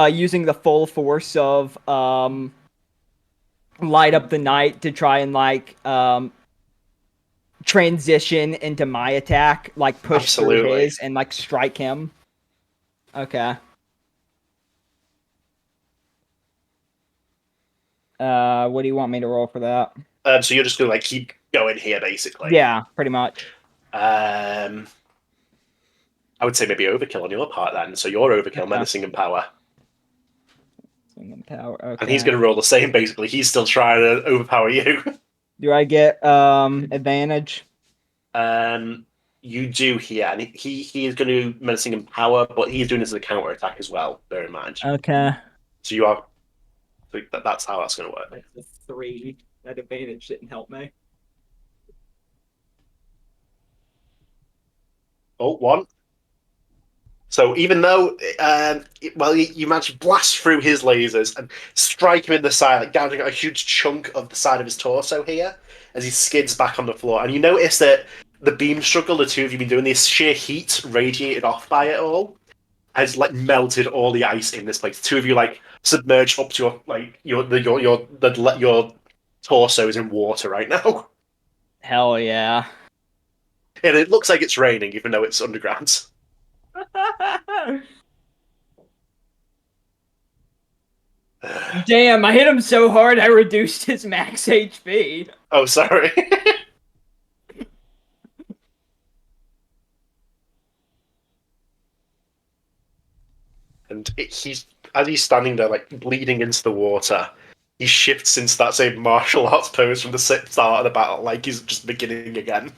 using the full force of light up the night to try and like transition into my attack, like push through Absolutely. his and like strike him. Okay. What do you want me to roll for that? So you're just gonna like keep going here, basically. Yeah, pretty much. I would say maybe overkill on your part then. So you're overkill, menacing and power. Singing power. Okay. And he's going to roll the same, basically. He's still trying to overpower you. Do I get advantage? You do here. And he is going to menacing and power, but he's doing this as a counter attack as well, bear in mind. Okay. So you are. That's how that's going to work. That's a 3. That advantage didn't help me. Oh, 1. So even though, you manage to blast through his lasers and strike him in the side, like gouging out a huge chunk of the side of his torso here, as he skids back on the floor. And you notice that the beam struggle the two of you have been doing, this sheer heat radiated off by it all, has like melted all the ice in this place. The two of you like submerged up to your torso is in water right now, Hell yeah. and it looks like it's raining, even though it's underground. Damn, I hit him so hard I reduced his max HP. Oh, sorry. And he's as he's standing there, like bleeding into the water, he shifts into that same martial arts pose from the start of the battle, like he's just beginning again.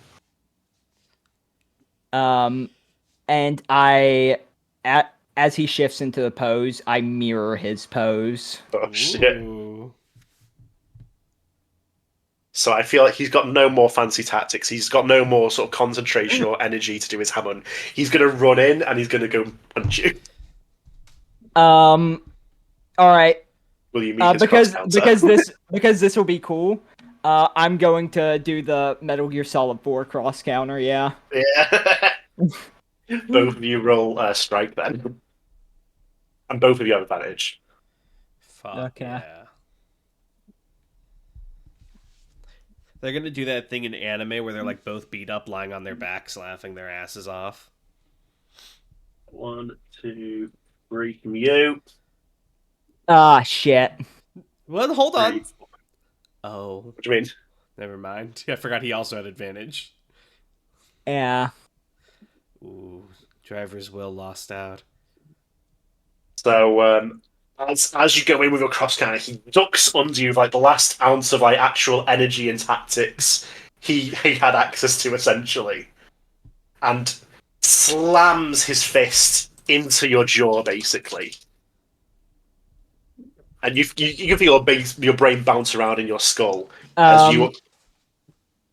And as he shifts into the pose, I mirror his pose. Oh shit! Ooh. So I feel like he's got no more fancy tactics. He's got no more sort of concentration or energy to do his hammer. He's gonna run in and he's gonna go punch you. All right. Will you meet his cross counter? because this will be cool. I'm going to do the Metal Gear Solid 4 cross counter. Yeah. Yeah. Both of you roll strike then, and both of you have advantage. Fuck Okay. yeah. They're gonna do that thing in anime where they're like both beat up, lying on their backs, laughing their asses off. 1, 2, 3 from you. Ah, shit. Well, hold on. 3. Oh, What do you mean? never mind. I forgot he also had advantage. Yeah. Ooh, driver's will lost out. So as you go in with your cross counter, he ducks under you with like the last ounce of like actual energy and tactics he had access to, essentially, and slams his fist into your jaw, basically. And you feel your brain bounce around in your skull as you.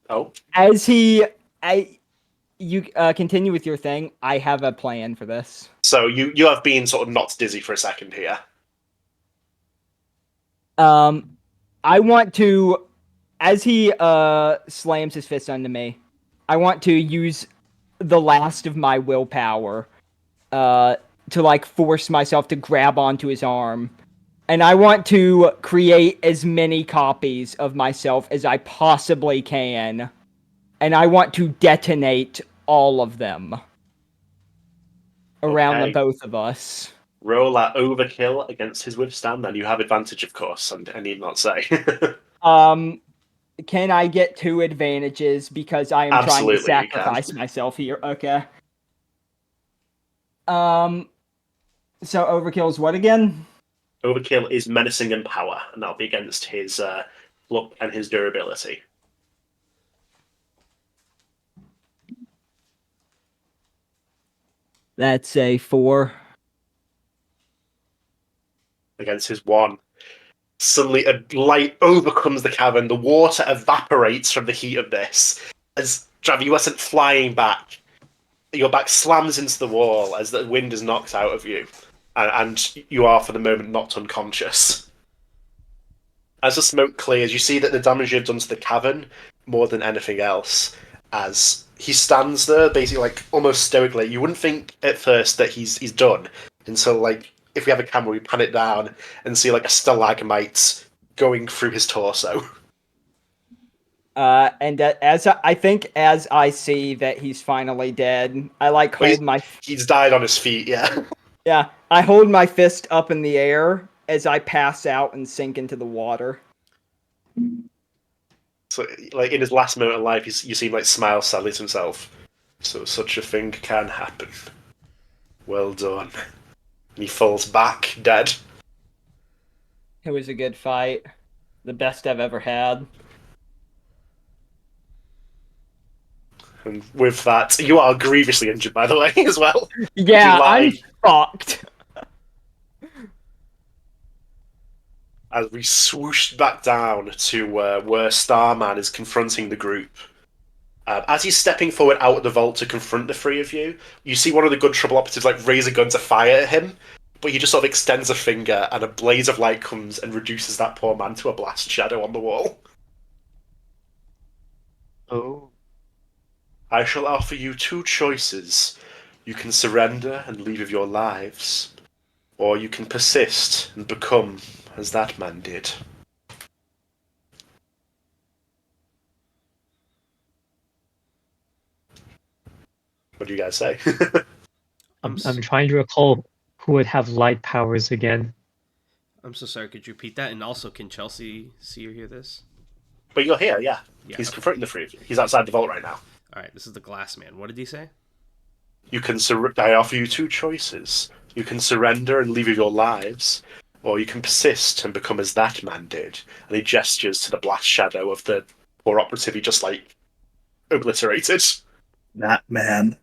Oh. As you continue with your thing, I have a plan for this. So you have been sort of knocked dizzy for a second here. I want to, as he slams his fist onto me, I want to use the last of my willpower to like force myself to grab onto his arm. And I want to create as many copies of myself as I possibly can. And I want to detonate all of them around the both of us. Roll that overkill against his withstand, and you have advantage, of course, and I need not say. Can I get 2 advantages because I am Absolutely, trying to sacrifice myself here? Okay. So overkill's what again? Overkill is menacing and power, and that'll be against his luck and his durability. That's a 4. Against his 1. Suddenly, a light overcomes the cavern. The water evaporates from the heat of this. As Trav, you are sent flying back. Your back slams into the wall as the wind is knocked out of you. And you are, for the moment, knocked unconscious. As the smoke clears, you see that the damage you've done to the cavern, more than anything else, as he stands there, basically like almost stoically. You wouldn't think at first that he's done until like if we have a camera, we pan it down and see like a stalagmite going through his torso. And as I see that he's finally dead, I like Well, hold my He's died on his feet, yeah. yeah, I hold my fist up in the air as I pass out and sink into the water. So, like in his last moment of life, you see him like smile sadly to himself. So such a thing can happen. Well done. And he falls back dead. It was a good fight, the best I've ever had. And with that, you are grievously injured, by the way, as well. Yeah, I'm fucked. As we swooshed back down to where Starman is confronting the group. As he's stepping forward out of the vault to confront the three of you, you see one of the Good Trouble operatives like raise a gun to fire at him, but he just sort of extends a finger and a blaze of light comes and reduces that poor man to a blast shadow on the wall. Oh. I shall offer you two choices. You can surrender and leave with your lives, or you can persist and become as that man did. What do you guys say? I'm trying to recall who would have light powers again. I'm so sorry. Could you repeat that? And also, can Chelsea see or hear this? But you're here, yeah. Yeah. He's confronting the three of you. He's outside the vault right now. All right. This is the Glass Man. What did he say? You can I offer you two choices. You can surrender and leave with your lives, or you can persist and become as that man did. And he gestures to the blast shadow of the poor operative he just, like, obliterated. That man.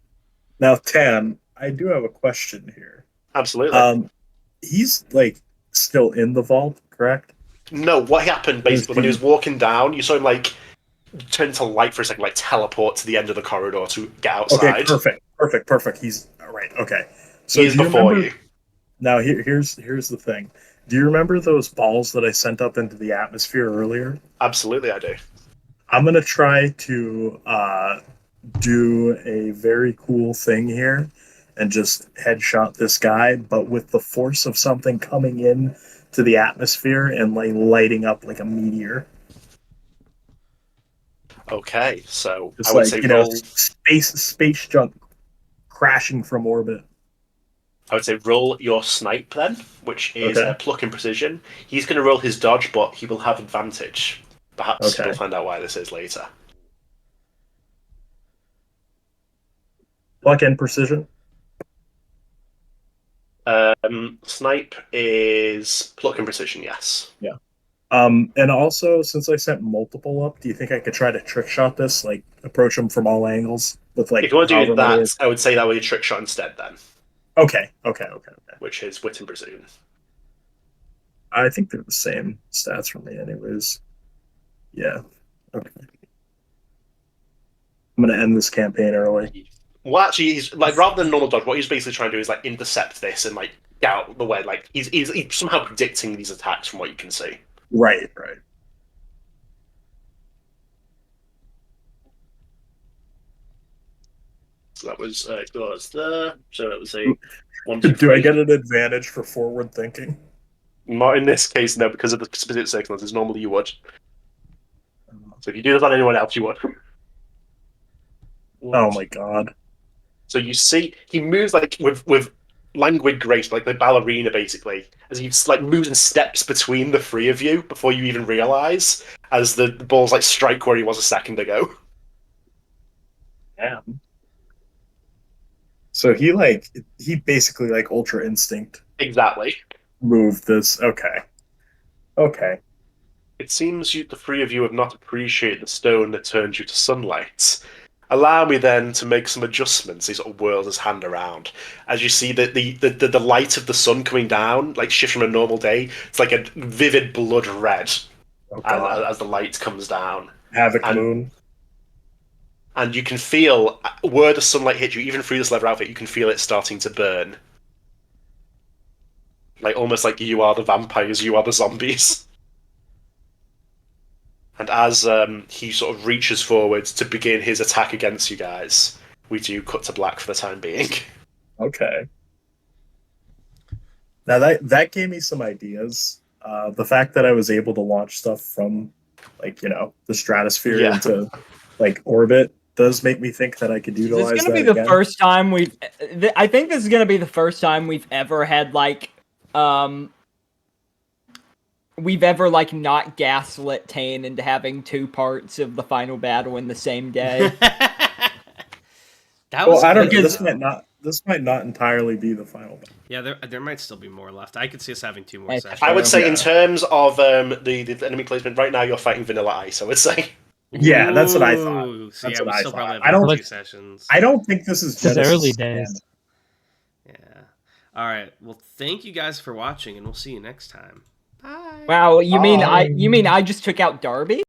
Now, Tan, I do have a question here. Absolutely. He's, like, still in the vault, correct? No, what happened, basically, when he was walking down, you saw him, like, turn to light for a second, like, teleport to the end of the corridor to get outside. Okay, perfect. He's... All right, okay. So He's before you. Now, here's the thing. Do you remember those balls that I sent up into the atmosphere earlier? Absolutely, I do. I'm going to try to do a very cool thing here and just headshot this guy, but with the force of something coming in to the atmosphere and like lighting up like a meteor. Okay, so Just I would like, say roll... roll. space junk crashing from orbit. I would say roll your snipe then, which is Okay. pluck and precision. He's going to roll his dodge, but he will have advantage. Perhaps Okay. we'll find out why this is later. Pluck and precision. Snipe is pluck and precision, yes. Yeah. And also, since I sent multiple up, do you think I could try to trick shot this, like approach him from all angles with like? If you want to do however many- that, I would say that would be a trick shot instead then, Okay. which is wit and precision. I think they're the same stats for me, anyways. Yeah. Okay. I'm gonna end this campaign early. Well, actually, he's like rather than normal dodge, what he's basically trying to do is like intercept this and like get out of the way. Like he's somehow predicting these attacks from what you can see. Right. So that was goes there. So that was a 1, 2, Do I 3. get an advantage for forward thinking? Not in this case, no, because of the specific circumstances. Normally you would. So if you do this on anyone else, you would. Oh my god. So you see, he moves like with languid grace, like the ballerina, basically, as he like moves and steps between the three of you before you even realize, as the balls like strike where he was a second ago. Damn. So he basically like ultra instinct Exactly. moved this. Okay. It seems the three of you have not appreciated the stone that turns you to sunlight. Allow me then to make some adjustments. He sort of whirls his hand around. As you see the light of the sun coming down, like shift from a normal day, it's like a vivid blood red Oh god. as the light comes down. Havoc and- moon. And you can feel, where the sunlight hits you, even through this leather outfit, you can feel it starting to burn. Like, almost like you are the vampires, you are the zombies. And as he sort of reaches forward to begin his attack against you guys, we do cut to black for the time being. Okay. Now that gave me some ideas. The fact that I was able to launch stuff from, like, the stratosphere into, like, orbit does make me think that I could utilize that. This is gonna be the first time I think this is gonna be the first time we've ever had like we've ever like not gaslit Tane into having two parts of the final battle in the same day. That was I don't. good, This might not entirely be the final battle. Yeah, there might still be more left. I could see us having 2 more Hey, sessions. I would say in terms of the enemy placement, right now you're fighting Vanilla Ice, I would say. Yeah, that's what I thought. Ooh, so That's yeah, what we I still thought. probably I don't- have 2 sessions. I don't think this is This is Genesis early Stand. days. Yeah. All right. Well, thank you guys for watching, and we'll see you next time. Bye. Wow, you mean Bye. I just took out Darby?